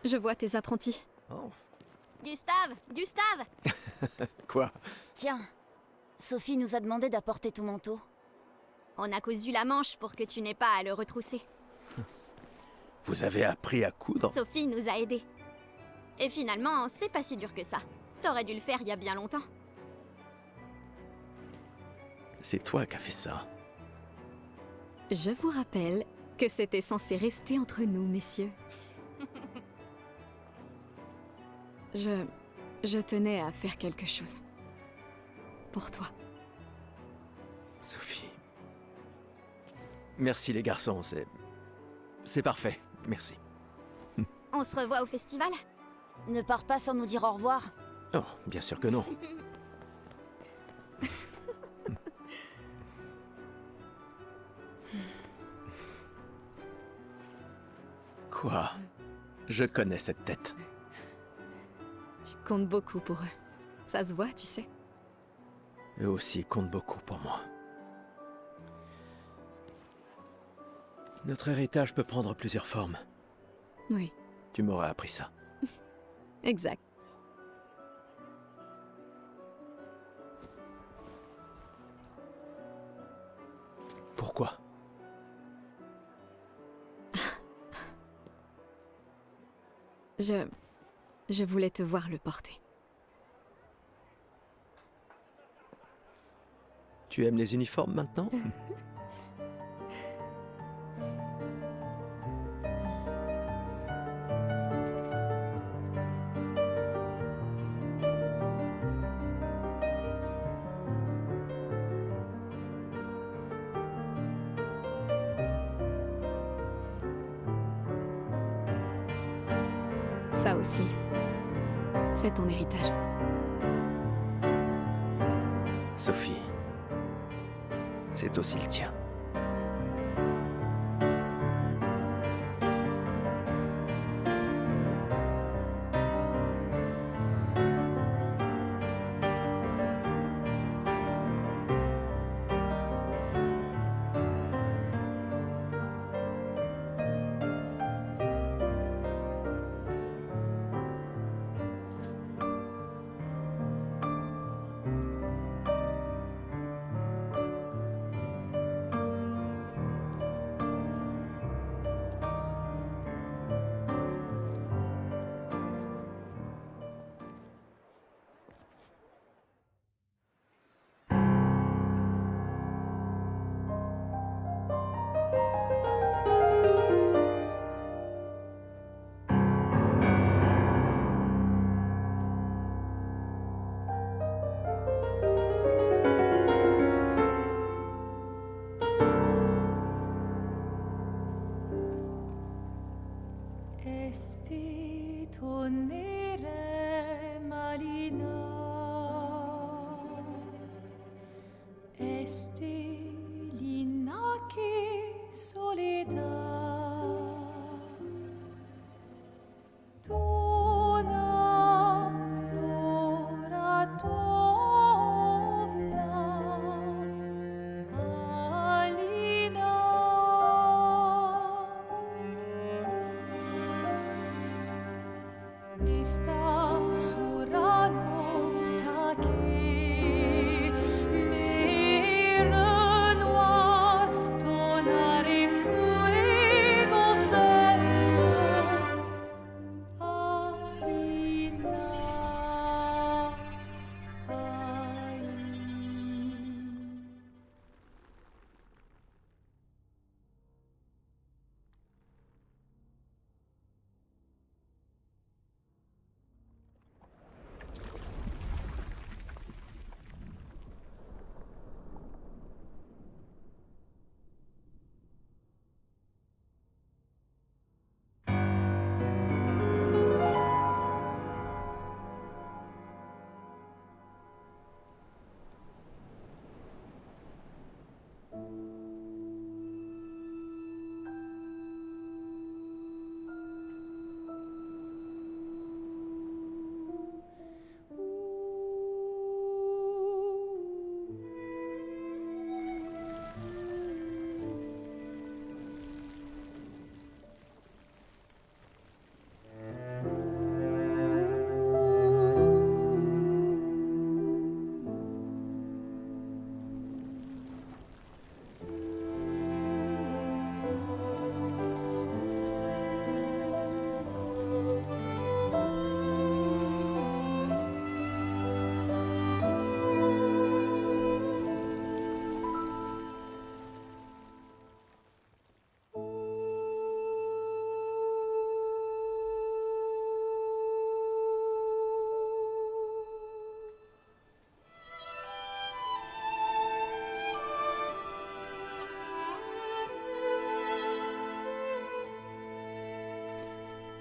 Je vois tes apprentis. Oh. Gustave! Gustave! Quoi? Tiens, Sophie nous a demandé d'apporter ton manteau. On a cousu la manche pour que tu n'aies pas à le retrousser. Vous avez appris à coudre? Sophie nous a aidés. Et finalement, c'est pas si dur que ça. T'aurais dû le faire il y a bien longtemps. C'est toi qui as fait ça. Je vous rappelle que c'était censé rester entre nous, messieurs. Je tenais à faire quelque chose. Pour toi. Sophie. Merci les garçons, c'est parfait. Merci. On se revoit au festival? Ne pars pas sans nous dire au revoir. Oh, bien sûr que non. Quoi? Je connais cette tête. Tu comptes beaucoup pour eux. Ça se voit, tu sais. Eux aussi comptent beaucoup pour moi. Notre héritage peut prendre plusieurs formes. Oui, Tu m'aurais appris ça. exact. Pourquoi? Je voulais te voir le porter. Tu aimes les uniformes maintenant? Ça aussi, c'est ton héritage. Sophie, c'est aussi le tien. Esti tonere malina, esti linaki soledad, tona lora tovla, alina. Sta surano taki, l'air noir, tonare fuego verso Alina, ai.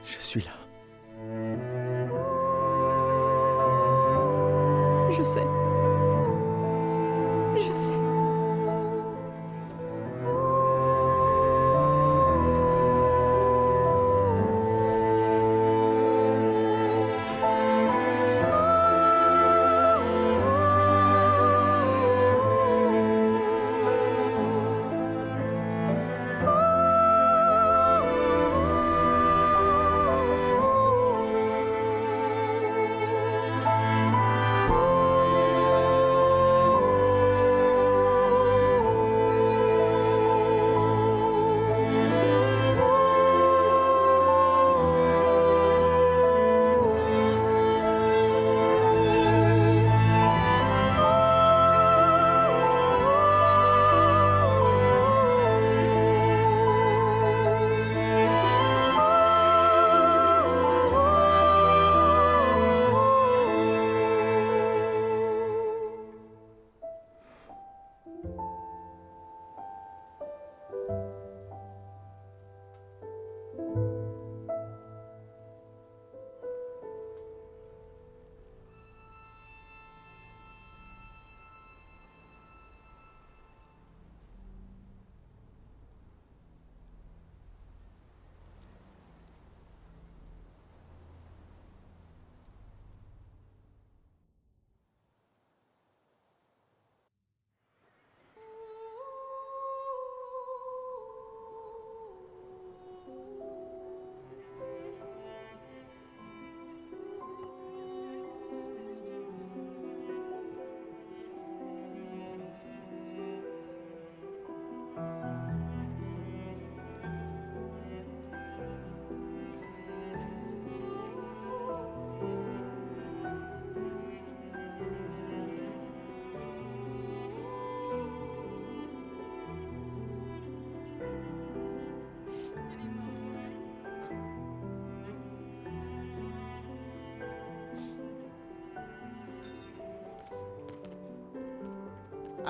Je suis là. Je sais. Je sais.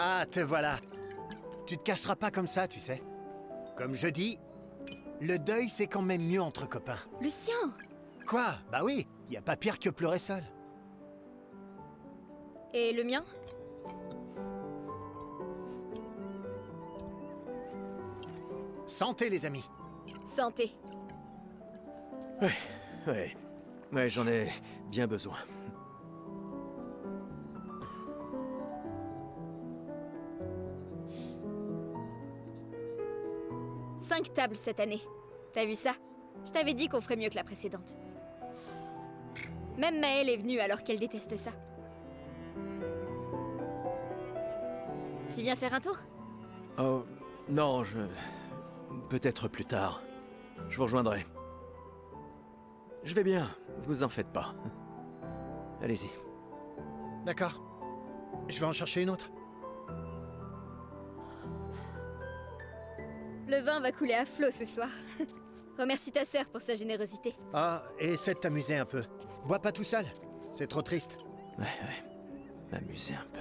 Ah, te voilà. Tu te cacheras pas comme ça, tu sais. Comme je dis, le deuil c'est quand même mieux entre copains. Lucien! Quoi? Bah oui, y a pas pire que pleurer seul. Et le mien? Santé les amis. Santé. Ouais, j'en ai bien besoin. Cinq tables cette année. T'as vu ça? Je t'avais dit qu'on ferait mieux que la précédente. Même Maëlle est venue alors qu'elle déteste ça. Tu viens faire un tour? Oh, non, peut-être plus tard. Je vous rejoindrai. Je vais bien, vous en faites pas. Allez-y. D'accord. Je vais en chercher une autre. Le vin va couler à flot ce soir. Remercie ta sœur pour sa générosité. Ah, et essaie de t'amuser un peu. Bois pas tout seul, c'est trop triste. Ouais. M'amuser un peu.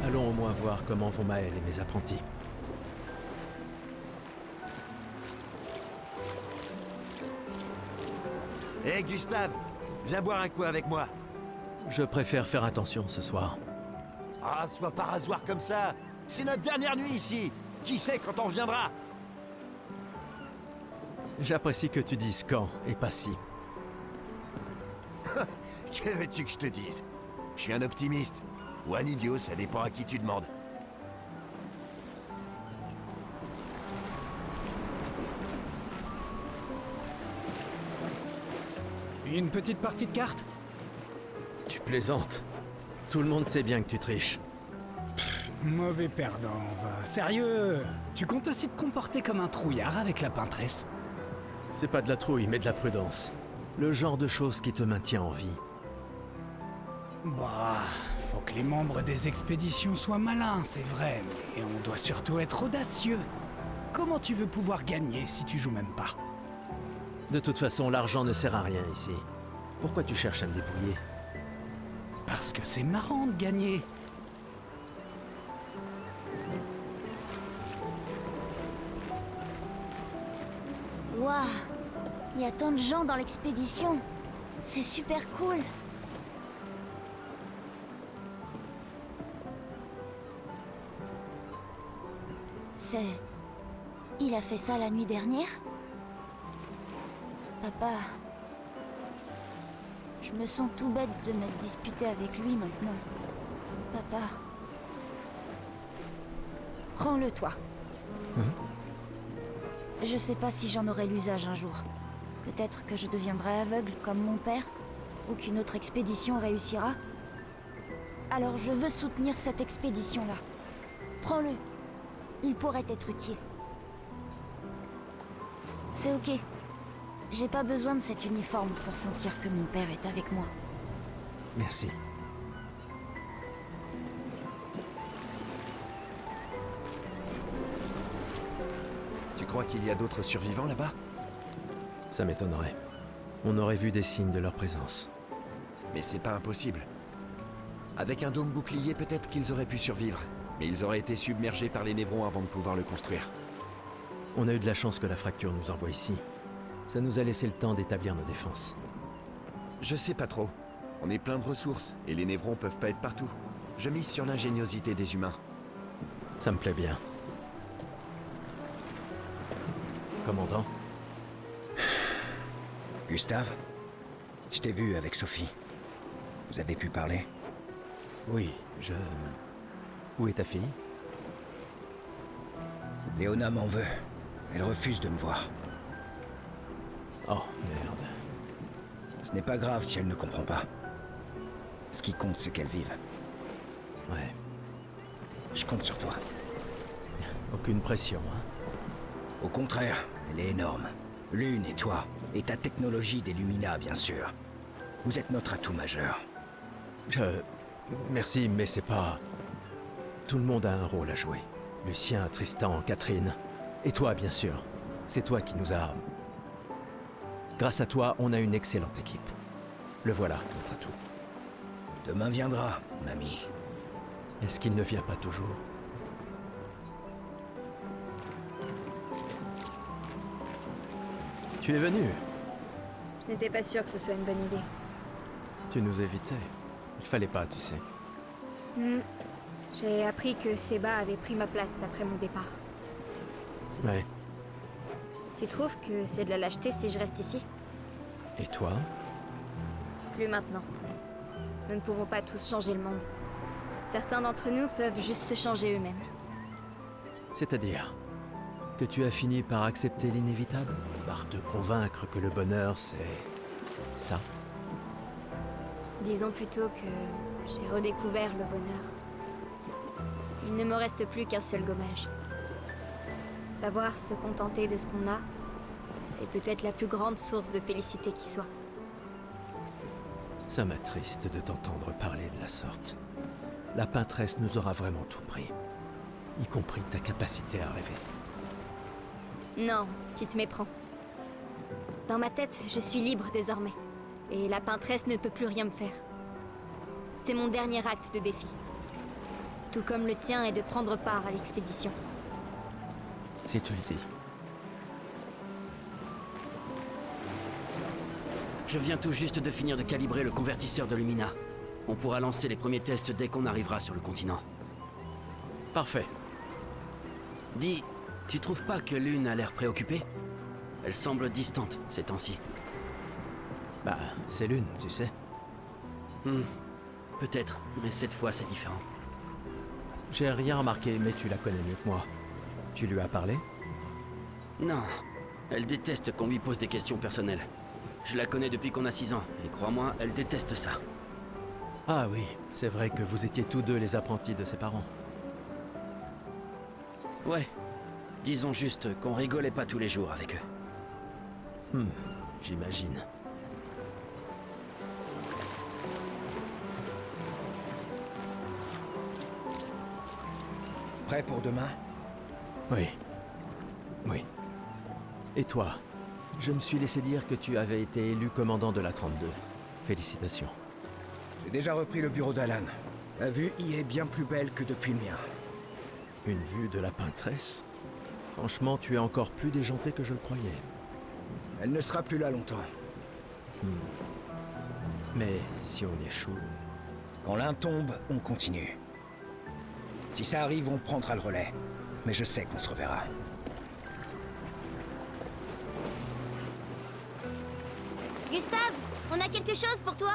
Allons au moins voir comment vont Maëlle et mes apprentis. Hé Gustave, viens boire un coup avec moi. Je préfère faire attention ce soir. Ah, sois pas rasoir comme ça. C'est notre dernière nuit ici. Qui sait quand on reviendra? J'apprécie que tu dises quand et pas si. Que veux-tu que je te dise? Je suis un optimiste. Ou un idiot, ça dépend à qui tu demandes. Une petite partie de cartes? Tu plaisantes. Tout le monde sait bien que tu triches. Mauvais perdant, va. Sérieux? Tu comptes aussi te comporter comme un trouillard avec la peintresse? C'est pas de la trouille, mais de la prudence. Le genre de choses qui te maintient en vie. Bah, faut que les membres des expéditions soient malins, c'est vrai, mais on doit surtout être audacieux. Comment tu veux pouvoir gagner si tu joues même pas? De toute façon, l'argent ne sert à rien ici. Pourquoi tu cherches à me dépouiller? Parce que c'est marrant de gagner. Waouh, il y a tant de gens dans l'expédition. C'est super cool. Il a fait ça la nuit dernière? Papa... Je me sens tout bête de m'être disputé avec lui maintenant. Papa... Prends-le, toi. Je sais pas si j'en aurai l'usage un jour. Peut-être que je deviendrai aveugle comme mon père, ou qu'une autre expédition réussira. Alors je veux soutenir cette expédition-là. Prends-le. Il pourrait être utile. C'est ok. J'ai pas besoin de cet uniforme pour sentir que mon père est avec moi. Merci. Tu crois qu'il y a d'autres survivants là-bas? Ça m'étonnerait. On aurait vu des signes de leur présence. Mais c'est pas impossible. Avec un dôme bouclier, peut-être qu'ils auraient pu survivre. Mais ils auraient été submergés par les névrons avant de pouvoir le construire. On a eu de la chance que la fracture nous envoie ici. Ça nous a laissé le temps d'établir nos défenses. Je sais pas trop. On est plein de ressources, et les névrons peuvent pas être partout. Je mise sur l'ingéniosité des humains. Ça me plaît bien. Commandant? Gustave, je t'ai vu avec Sophie. Vous avez pu parler? Oui, Où est ta fille? Léona m'en veut. Elle refuse de me voir. Oh, merde. Ce n'est pas grave si elle ne comprend pas. Ce qui compte, c'est qu'elle vive. Ouais. Je compte sur toi. Aucune pression, hein. Au contraire, elle est énorme. Lune et toi, et ta technologie des Lumina, bien sûr. Vous êtes notre atout majeur. Merci, mais c'est pas... Tout le monde a un rôle à jouer. Lucien, Tristan, Catherine. Et toi, bien sûr. C'est toi qui nous as... Grâce à toi, on a une excellente équipe. Le voilà, notre atout. Demain viendra, mon ami. Est-ce qu'il ne vient pas toujours? Tu es venu. Je n'étais pas sûre que ce soit une bonne idée. Tu nous évitais. Il fallait pas, tu sais. J'ai appris que Seba avait pris ma place après mon départ. Ouais. Tu trouves que c'est de la lâcheté si je reste ici? Et toi? Plus maintenant. Nous ne pouvons pas tous changer le monde. Certains d'entre nous peuvent juste se changer eux-mêmes. C'est-à-dire que tu as fini par accepter l'inévitable? Par te convaincre que le bonheur, c'est... ça? Disons plutôt que j'ai redécouvert le bonheur. Il ne me reste plus qu'un seul gommage. Savoir se contenter de ce qu'on a, c'est peut-être la plus grande source de félicité qui soit. Ça m'attriste de t'entendre parler de la sorte. La peintresse nous aura vraiment tout pris. Y compris ta capacité à rêver. Non, tu te méprends. Dans ma tête, je suis libre désormais. Et la peintresse ne peut plus rien me faire. C'est mon dernier acte de défi. Tout comme le tien est de prendre part à l'expédition. Si tu le dis. Je viens tout juste de finir de calibrer le convertisseur de Lumina. On pourra lancer les premiers tests dès qu'on arrivera sur le continent. Parfait. Dis, tu trouves pas que Lune a l'air préoccupée? Elle semble distante ces temps-ci. Bah, c'est Lune, tu sais. Peut-être, mais cette fois c'est différent. J'ai rien remarqué, mais tu la connais mieux que moi. Tu lui as parlé? Non, elle déteste qu'on lui pose des questions personnelles. Je la connais depuis qu'on a 6 ans, et crois-moi, elle déteste ça. Ah oui, c'est vrai que vous étiez tous deux les apprentis de ses parents. Ouais, disons juste qu'on rigolait pas tous les jours avec eux. J'imagine. Prêt pour demain? Oui. Oui. Et toi? Je me suis laissé dire que tu avais été élu commandant de la 32. Félicitations. J'ai déjà repris le bureau d'Alan. La vue y est bien plus belle que depuis le mien. Une vue de la peintresse? Franchement, tu es encore plus déjanté que je le croyais. Elle ne sera plus là longtemps. Mais si on échoue... Quand l'un tombe, on continue. Si ça arrive, on prendra le relais. Mais je sais qu'on se reverra. Gustave, on a quelque chose pour toi.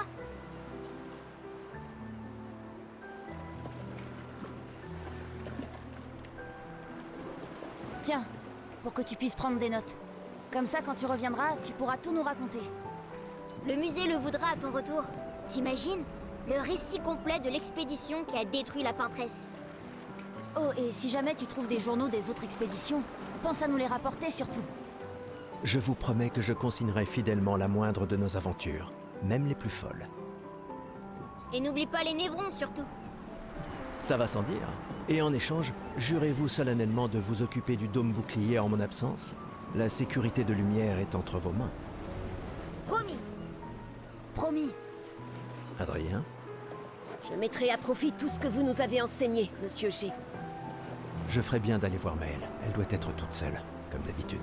Tiens, pour que tu puisses prendre des notes. Comme ça, quand tu reviendras, tu pourras tout nous raconter. Le musée le voudra à ton retour. T'imagines? Le récit complet de l'expédition qui a détruit la peintresse. Oh, et si jamais tu trouves des journaux des autres expéditions, pense à nous les rapporter surtout. Je vous promets que je consignerai fidèlement la moindre de nos aventures, même les plus folles. Et n'oublie pas les névrons surtout. Ça va sans dire. Et en échange, jurez-vous solennellement de vous occuper du dôme bouclier en mon absence? La sécurité de Lumière est entre vos mains. Promis. Promis. Adrien? Je mettrai à profit tout ce que vous nous avez enseigné, Monsieur G. Je ferai bien d'aller voir Maëlle. Elle doit être toute seule, comme d'habitude.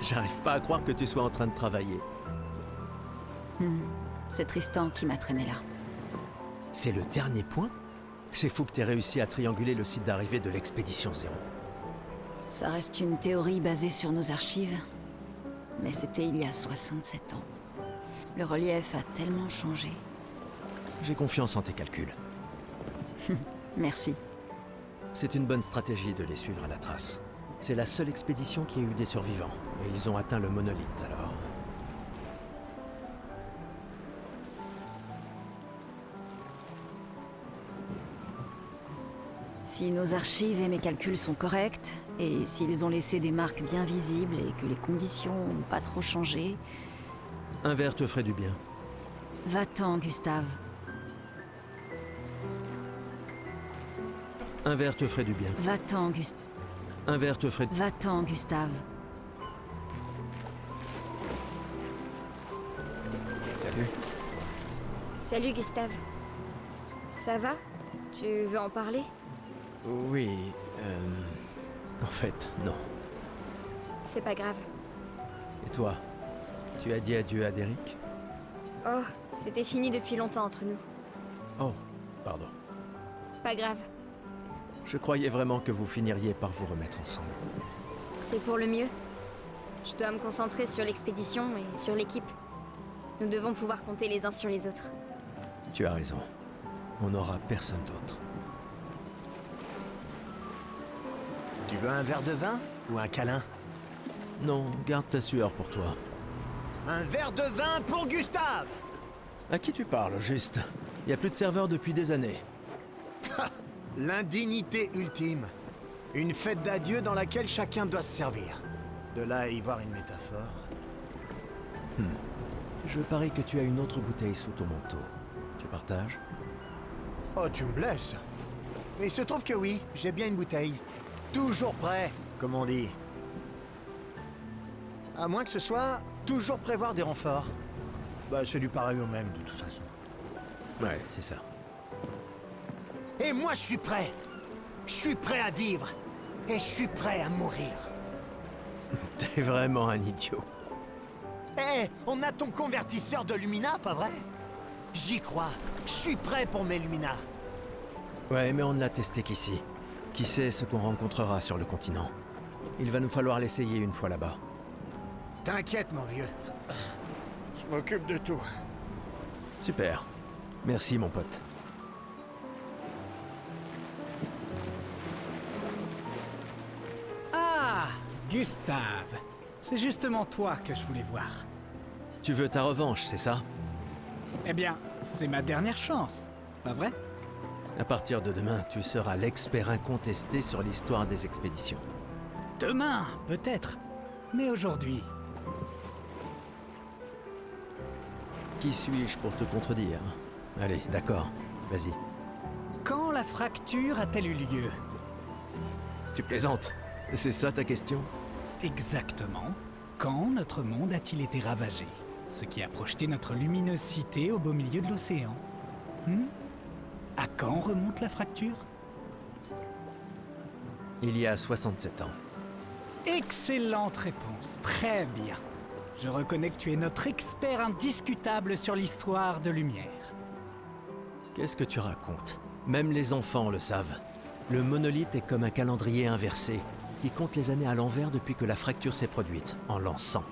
J'arrive pas à croire que tu sois en train de travailler. C'est Tristan qui m'a traîné là. C'est le dernier point? C'est fou que t'aies réussi à trianguler le site d'arrivée de l'expédition 0. Ça reste une théorie basée sur nos archives, Mais c'était il y a 67 ans. Le relief a tellement changé. J'ai confiance en tes calculs. Merci. C'est une bonne stratégie de les suivre à la trace. C'est la seule expédition qui a eu des survivants. Et ils ont atteint le monolithe, alors... Si nos archives et mes calculs sont corrects, et s'ils ont laissé des marques bien visibles et que les conditions n'ont pas trop changé... Un verre te ferait du bien. Va-t'en, Gustave. Un verre te ferait du bien. Va-t'en, Gustave. Un verre te ferait... Va-t'en, Gustave. Salut. Salut, Gustave. Ça va? Tu veux en parler? Oui, en fait, non. C'est pas grave. Et toi? Tu as dit adieu à Derek? Oh, c'était fini depuis longtemps entre nous. Oh, pardon. Pas grave. Je croyais vraiment que vous finiriez par vous remettre ensemble. C'est pour le mieux. Je dois me concentrer sur l'expédition et sur l'équipe. Nous devons pouvoir compter les uns sur les autres. Tu as raison. On n'aura personne d'autre. Tu veux un verre de vin ou un câlin? Non, garde ta sueur pour toi. Un verre de vin pour Gustave! À qui tu parles, juste? Il n'y a plus de serveur depuis des années. L'indignité ultime. Une fête d'adieu dans laquelle chacun doit se servir. De là à y voir une métaphore. Je parie que tu as une autre bouteille sous ton manteau. Tu partages? Oh, tu me blesses. Mais il se trouve que oui, j'ai bien une bouteille. Toujours prêt, comme on dit. À moins que ce soit toujours prévoir des renforts. Bah, c'est du pareil au même, de toute façon. Ouais, c'est ça. Et moi, je suis prêt. Je suis prêt à vivre. Et je suis prêt à mourir. T'es vraiment un idiot. Eh, on a ton convertisseur de Lumina, pas vrai? J'y crois. Je suis prêt pour mes Lumina. Ouais, mais on ne l'a testé qu'ici. Qui sait ce qu'on rencontrera sur le continent? Il va nous falloir l'essayer une fois là-bas. T'inquiète, mon vieux. Je m'occupe de tout. Super. Merci, mon pote. Ah, Gustave. C'est justement toi que je voulais voir. Tu veux ta revanche, c'est ça? Eh bien, c'est ma dernière chance, pas vrai? À partir de demain, tu seras l'expert incontesté sur l'histoire des expéditions. Demain, peut-être. Mais aujourd'hui... Qui suis-je pour te contredire? Allez, d'accord. Vas-y. Quand la fracture a-t-elle eu lieu? Tu plaisantes? C'est ça ta question? Exactement. Quand notre monde a-t-il été ravagé? Ce qui a projeté notre luminosité au beau milieu de l'océan. À quand remonte la fracture? Il y a 67 ans. Excellente réponse, très bien. Je reconnais que tu es notre expert indiscutable sur l'histoire de Lumière. Qu'est-ce que tu racontes? Même les enfants le savent. Le monolithe est comme un calendrier inversé, qui compte les années à l'envers depuis que la fracture s'est produite, en l'an 100.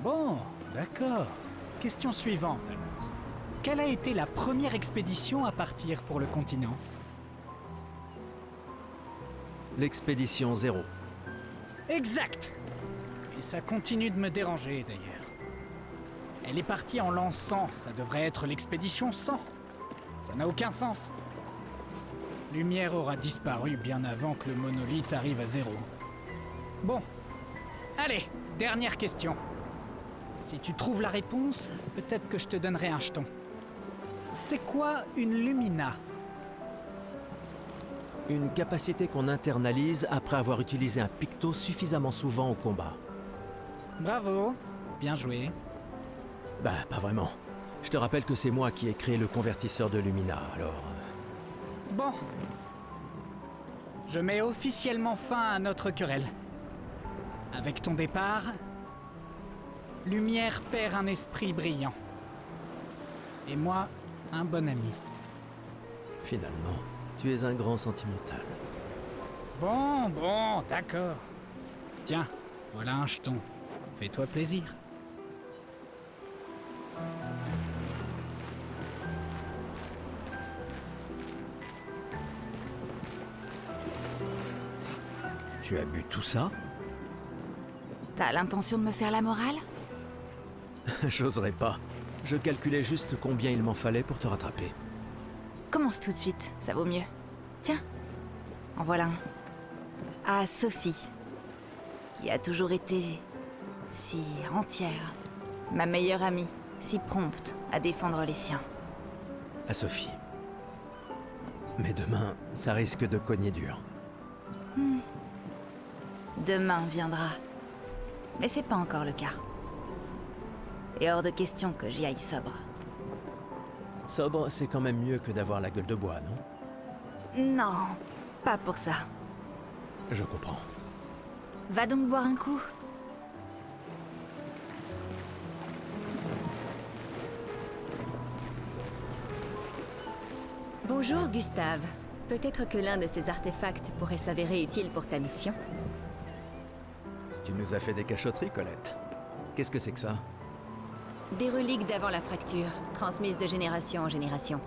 Bon, d'accord. Question suivante alors. Quelle a été la première expédition à partir pour le continent? L'expédition 0. Exact! Et ça continue de me déranger d'ailleurs. Elle est partie en l'an 100, ça devrait être l'expédition 100. Ça n'a aucun sens. Lumière aura disparu bien avant que le monolithe arrive à 0. Bon. Allez, dernière question. Si tu trouves la réponse, peut-être que je te donnerai un jeton. C'est quoi une Lumina? Une capacité qu'on internalise après avoir utilisé un picto suffisamment souvent au combat. Bravo, bien joué. Bah, pas vraiment. Je te rappelle que c'est moi qui ai créé le convertisseur de Lumina, alors... Bon. Je mets officiellement fin à notre querelle. Avec ton départ, Lumière perd un esprit brillant. Et moi, un bon ami. Finalement, tu es un grand sentimental. Bon, d'accord. Tiens, voilà un jeton. Fais-toi plaisir. Tu as bu tout ça? T'as l'intention de me faire la morale? J'oserais pas. Je calculais juste combien il m'en fallait pour te rattraper. Commence tout de suite, ça vaut mieux. Tiens, en voilà un. À Sophie, qui a toujours été si entière. Ma meilleure amie, si prompte à défendre les siens. À Sophie. Mais demain, ça risque de cogner dur. Demain viendra. Mais c'est pas encore le cas. Et hors de question que j'y aille sobre. Sobre, c'est quand même mieux que d'avoir la gueule de bois, non? Non, pas pour ça. Je comprends. Va donc boire un coup. Bonjour, Gustave. Peut-être que l'un de ces artefacts pourrait s'avérer utile pour ta mission. Tu nous as fait des cachotteries, Colette. Qu'est-ce que c'est que ça? Des reliques d'avant la fracture, transmises de génération en génération.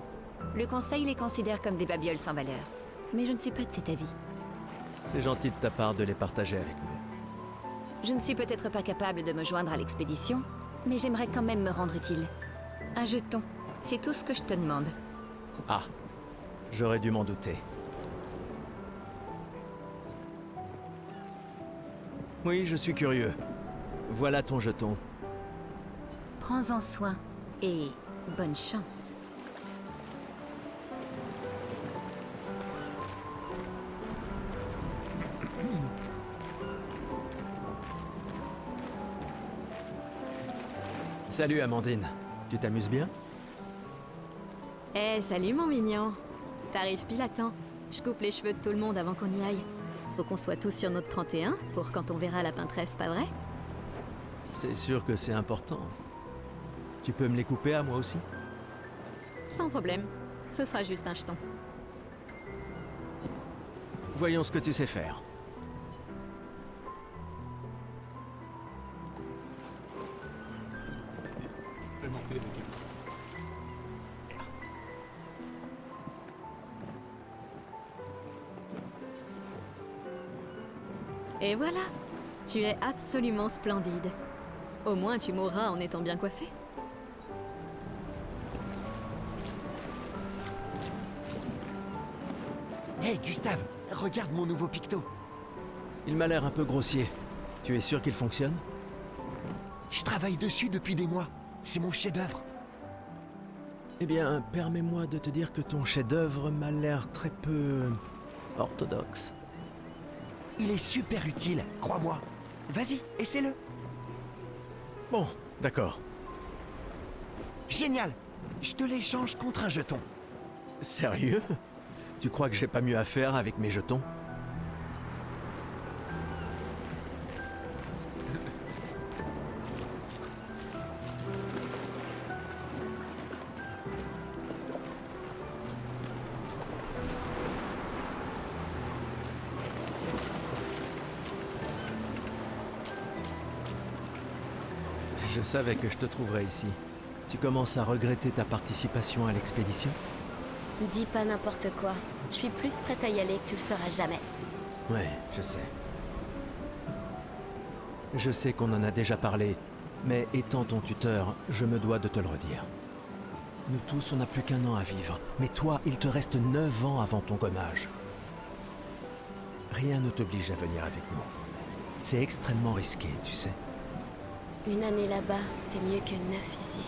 Le Conseil les considère comme des babioles sans valeur. Mais je ne suis pas de cet avis. C'est gentil de ta part de les partager avec nous. Je ne suis peut-être pas capable de me joindre à l'expédition, mais j'aimerais quand même me rendre utile. Un jeton, c'est tout ce que je te demande. Ah, j'aurais dû m'en douter. Oui, je suis curieux. Voilà ton jeton. Prends-en soin et bonne chance. Salut Amandine, tu t'amuses bien? Eh, salut mon mignon. T'arrives pile à temps. Je coupe les cheveux de tout le monde avant qu'on y aille. Faut qu'on soit tous sur notre 31 pour quand on verra la peintresse, pas vrai? C'est sûr que c'est important. Tu peux me les couper à moi aussi? Sans problème. Ce sera juste un jeton. Voyons ce que tu sais faire. Implémenter les dégâts. Et voilà. Tu es absolument splendide. Au moins tu mourras en étant bien coiffé. Hey Gustave, regarde mon nouveau picto. Il m'a l'air un peu grossier. Tu es sûr qu'il fonctionne? Je travaille dessus depuis des mois. C'est mon chef-d'œuvre. Eh bien, permets-moi de te dire que ton chef-d'œuvre m'a l'air très peu orthodoxe. Il est super utile, crois-moi. Vas-y, essaie-le. Bon, d'accord. Génial. Je te l'échange contre un jeton. Sérieux? Tu crois que j'ai pas mieux à faire avec mes jetons? Je savais que je te trouverais ici. Tu commences à regretter ta participation à l'expédition? Dis pas n'importe quoi. Je suis plus prête à y aller que tu le seras jamais. Ouais, je sais. Je sais qu'on en a déjà parlé, mais étant ton tuteur, je me dois de te le redire. Nous tous, on n'a plus qu'un an à vivre, mais toi, il te reste 9 ans avant ton gommage. Rien ne t'oblige à venir avec nous. C'est extrêmement risqué, tu sais. Une année là-bas, c'est mieux que 9 ici.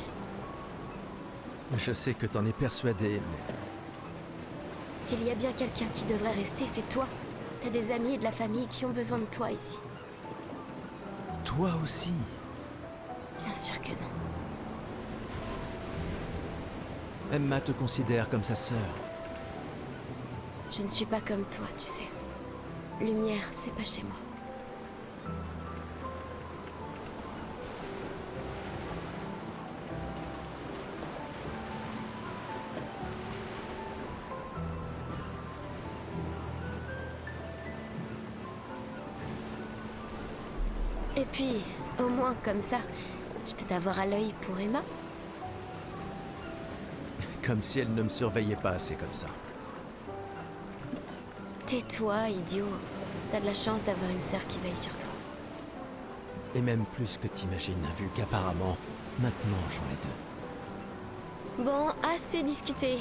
Je sais que t'en es persuadé, mais... S'il y a bien quelqu'un qui devrait rester, c'est toi. T'as des amis et de la famille qui ont besoin de toi ici. Toi aussi? Bien sûr que non. Emma te considère comme sa sœur. Je ne suis pas comme toi, tu sais. Lumière, c'est pas chez moi. Et puis, au moins comme ça, je peux t'avoir à l'œil pour Emma. Comme si elle ne me surveillait pas assez comme ça. Tais-toi, idiot. T'as de la chance d'avoir une sœur qui veille sur toi. Et même plus que t'imagines, vu qu'apparemment, maintenant j'en ai deux. Bon, assez discuté.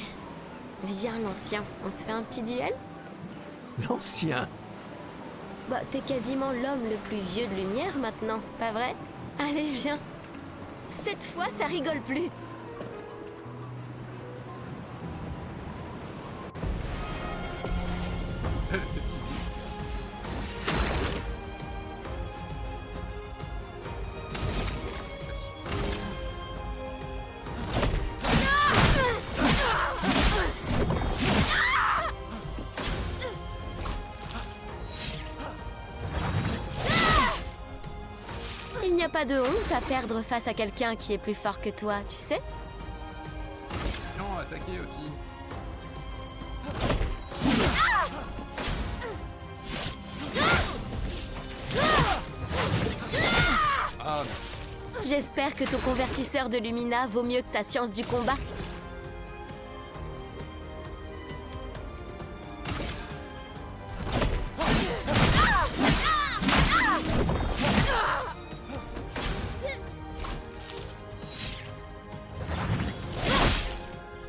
Viens, l'ancien, on se fait un petit duel? L'ancien? Bah, t'es quasiment l'homme le plus vieux de lumière maintenant, pas vrai? Allez, viens. Cette fois, ça rigole plus. Il n'y a pas de honte à perdre face à quelqu'un qui est plus fort que toi, tu sais? Non, attaquer aussi. Ah, J'espère que ton convertisseur de Lumina vaut mieux que ta science du combat.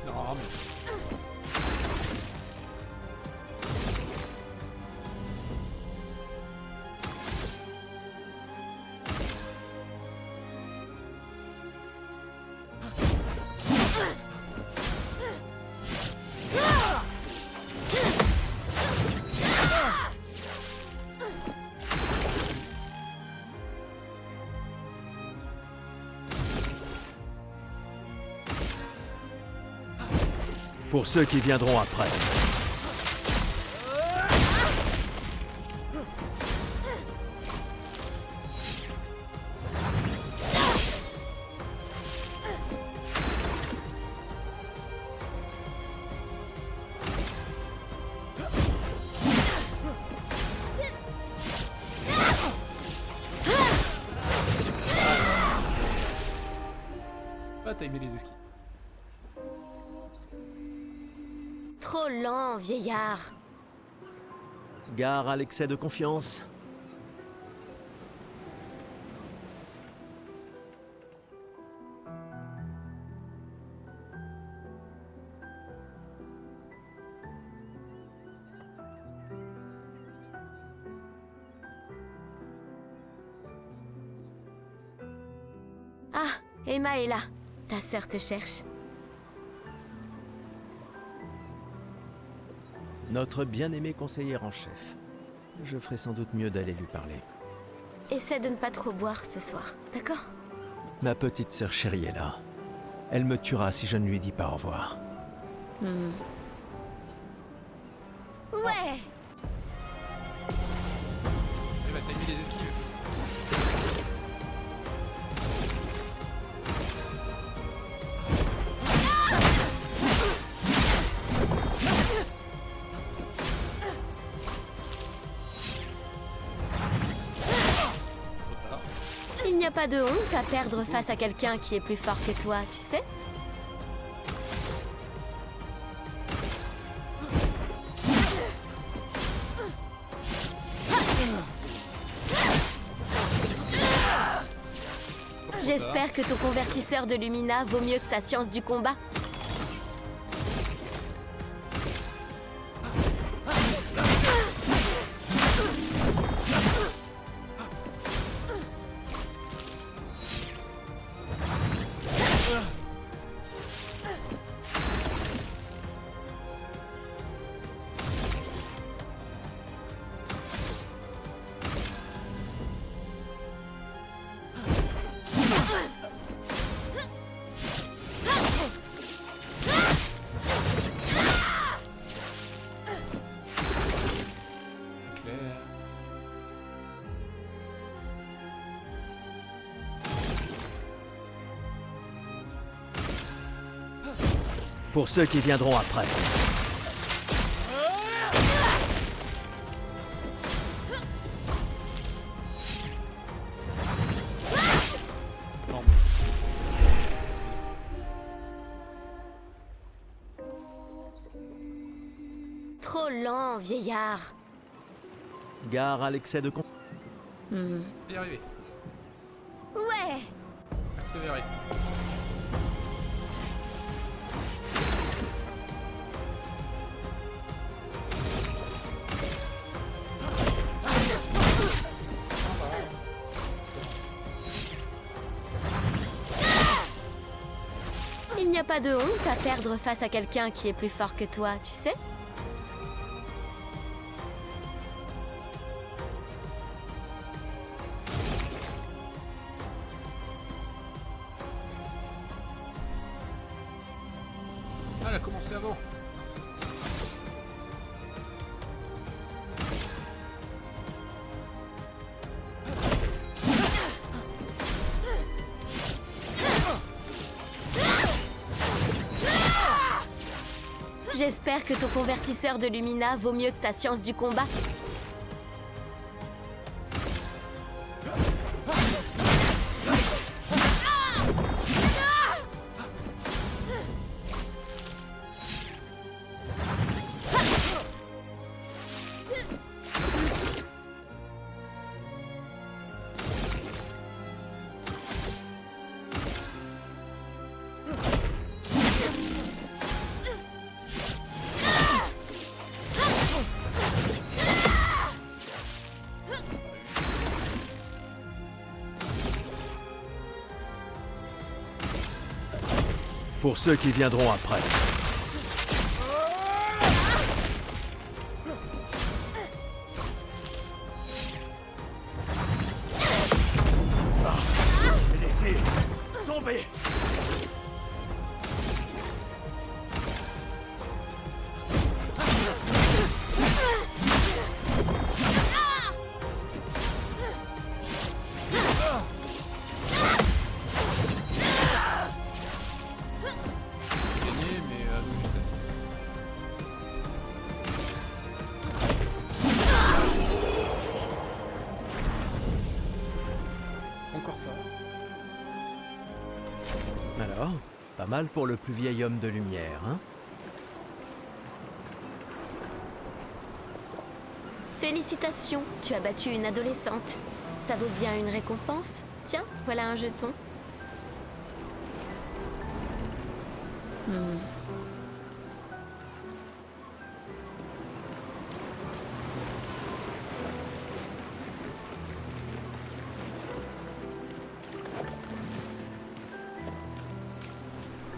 non, mais... Pour ceux qui viendront après. Pas timer les esquives. Trop lent, vieillard. Gare à l'excès de confiance. Ah, Emma est là. Ta sœur te cherche. Notre bien-aimée conseillère en chef. Je ferai sans doute mieux d'aller lui parler. Essaie de ne pas trop boire ce soir, d'accord? Ma petite sœur chérie est là. Elle me tuera si je ne lui dis pas au revoir. Ouais! Elle va timer les esquives. Il n'y a pas de honte à perdre face à quelqu'un qui est plus fort que toi, tu sais? J'espère que ton convertisseur de Lumina vaut mieux que ta science du combat. Pour ceux qui viendront après. trop lent, vieillard. Gare à l'excès de con... On va y arriver. Ouais. Accéléré. Il n'y a pas de honte à perdre face à quelqu'un qui est plus fort que toi, tu sais? Ah, elle a commencé avant. Mince. J'espère que ton convertisseur de Lumina vaut mieux que ta science du combat. Pour ceux qui viendront après. Laissez tomber. Gagné, mais de justesse. Encore ça. Alors, pas mal pour le plus vieil homme de lumière, hein? Félicitations, tu as battu une adolescente. Ça vaut bien une récompense? Tiens, voilà un jeton.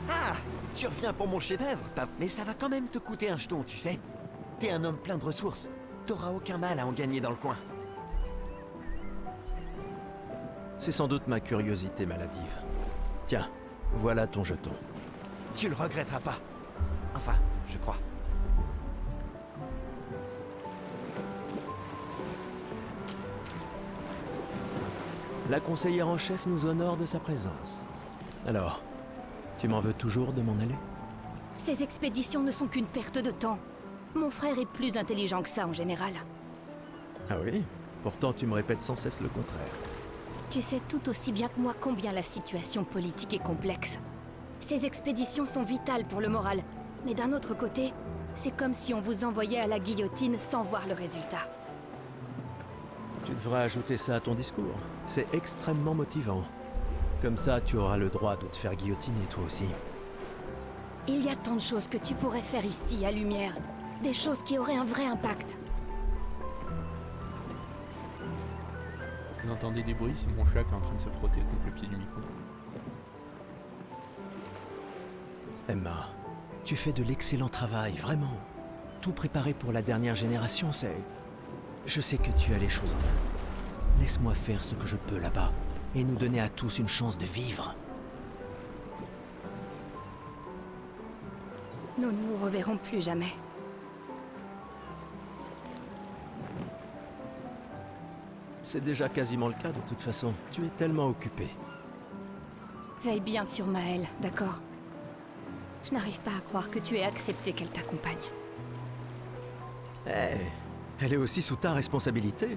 Ah, tu reviens pour mon chef-d'œuvre, mais ça va quand même te coûter un jeton, tu sais. T'es un homme plein de ressources. T'auras aucun mal à en gagner dans le coin. C'est sans doute ma curiosité maladive. Tiens, voilà ton jeton. Tu le regretteras pas. Enfin, je crois. La conseillère en chef nous honore de sa présence. Alors, tu m'en veux toujours de m'en aller? Ces expéditions ne sont qu'une perte de temps. Mon frère est plus intelligent que ça en général. Ah oui? Pourtant tu me répètes sans cesse le contraire. Tu sais tout aussi bien que moi combien la situation politique est complexe. Ces expéditions sont vitales pour le moral, mais d'un autre côté, c'est comme si on vous envoyait à la guillotine sans voir le résultat. Tu devrais ajouter ça à ton discours. C'est extrêmement motivant. Comme ça, tu auras le droit de te faire guillotiner toi aussi. Il y a tant de choses que tu pourrais faire ici, à Lumière. Des choses qui auraient un vrai impact. Vous entendez des bruits, c'est mon chat qui est en train de se frotter contre le pied du micro. Emma, tu fais de l'excellent travail, vraiment. Tout préparé pour la dernière génération, c'est... Je sais que tu as les choses en main. Laisse-moi faire ce que je peux là-bas, et nous donner à tous une chance de vivre. Nous ne nous reverrons plus jamais. C'est déjà quasiment le cas de toute façon. Tu es tellement occupé. Veille bien sur Maëlle, d'accord? Je n'arrive pas à croire que tu aies accepté qu'elle t'accompagne. Eh, elle est aussi sous ta responsabilité.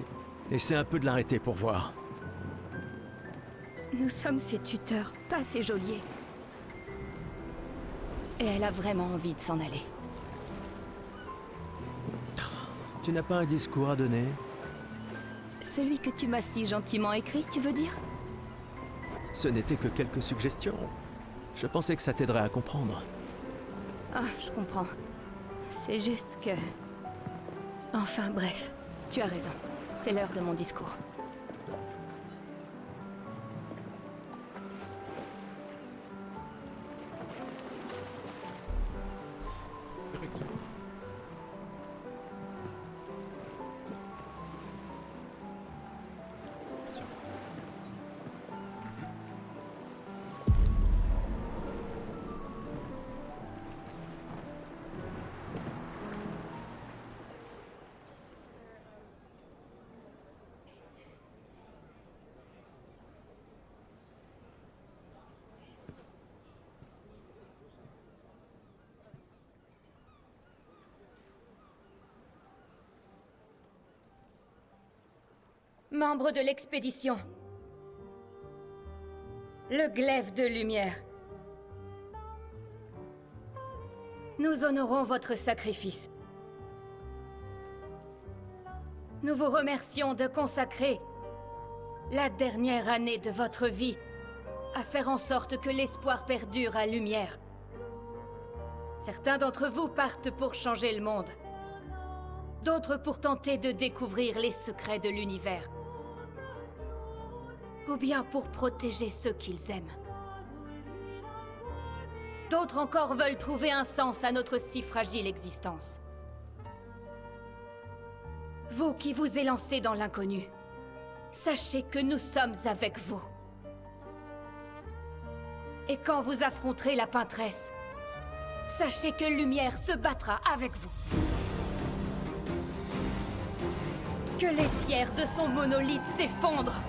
Essaie un peu de l'arrêter pour voir. Nous sommes ses tuteurs, pas ses geôliers. Et elle a vraiment envie de s'en aller. Tu n'as pas un discours à donner? Celui que tu m'as si gentiment écrit, tu veux dire? Ce n'était que quelques suggestions. Je pensais que ça t'aiderait à comprendre. Ah, je comprends. C'est juste que... Enfin, bref. Tu as raison. C'est l'heure de mon discours. Membre de l'expédition. Le glaive de lumière. Nous honorons votre sacrifice. Nous vous remercions de consacrer la dernière année de votre vie à faire en sorte que l'espoir perdure à lumière. Certains d'entre vous partent pour changer le monde. D'autres pour tenter de découvrir les secrets de l'univers. Ou bien pour protéger ceux qu'ils aiment. D'autres encore veulent trouver un sens à notre si fragile existence. Vous qui vous élancez dans l'inconnu, sachez que nous sommes avec vous. Et quand vous affronterez la Peintresse, sachez que Lumière se battra avec vous. Que les pierres de son monolithe s'effondrent.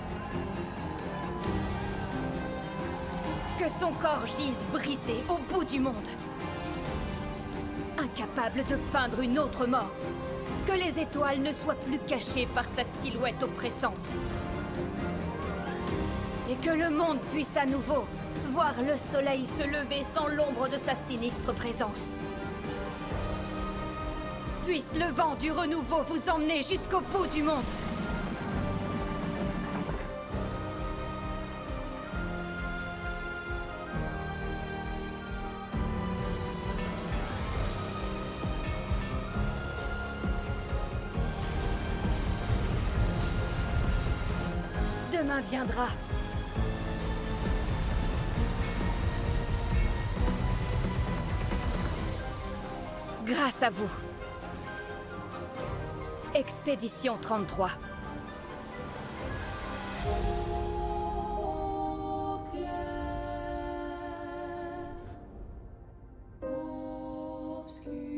Que son corps gise brisé au bout du monde. Incapable de peindre une autre mort. Que les étoiles ne soient plus cachées par sa silhouette oppressante. Et que le monde puisse à nouveau voir le soleil se lever sans l'ombre de sa sinistre présence. Puisse le vent du renouveau vous emmener jusqu'au bout du monde. Demain viendra. Grâce à vous. Expédition 33. Obscur.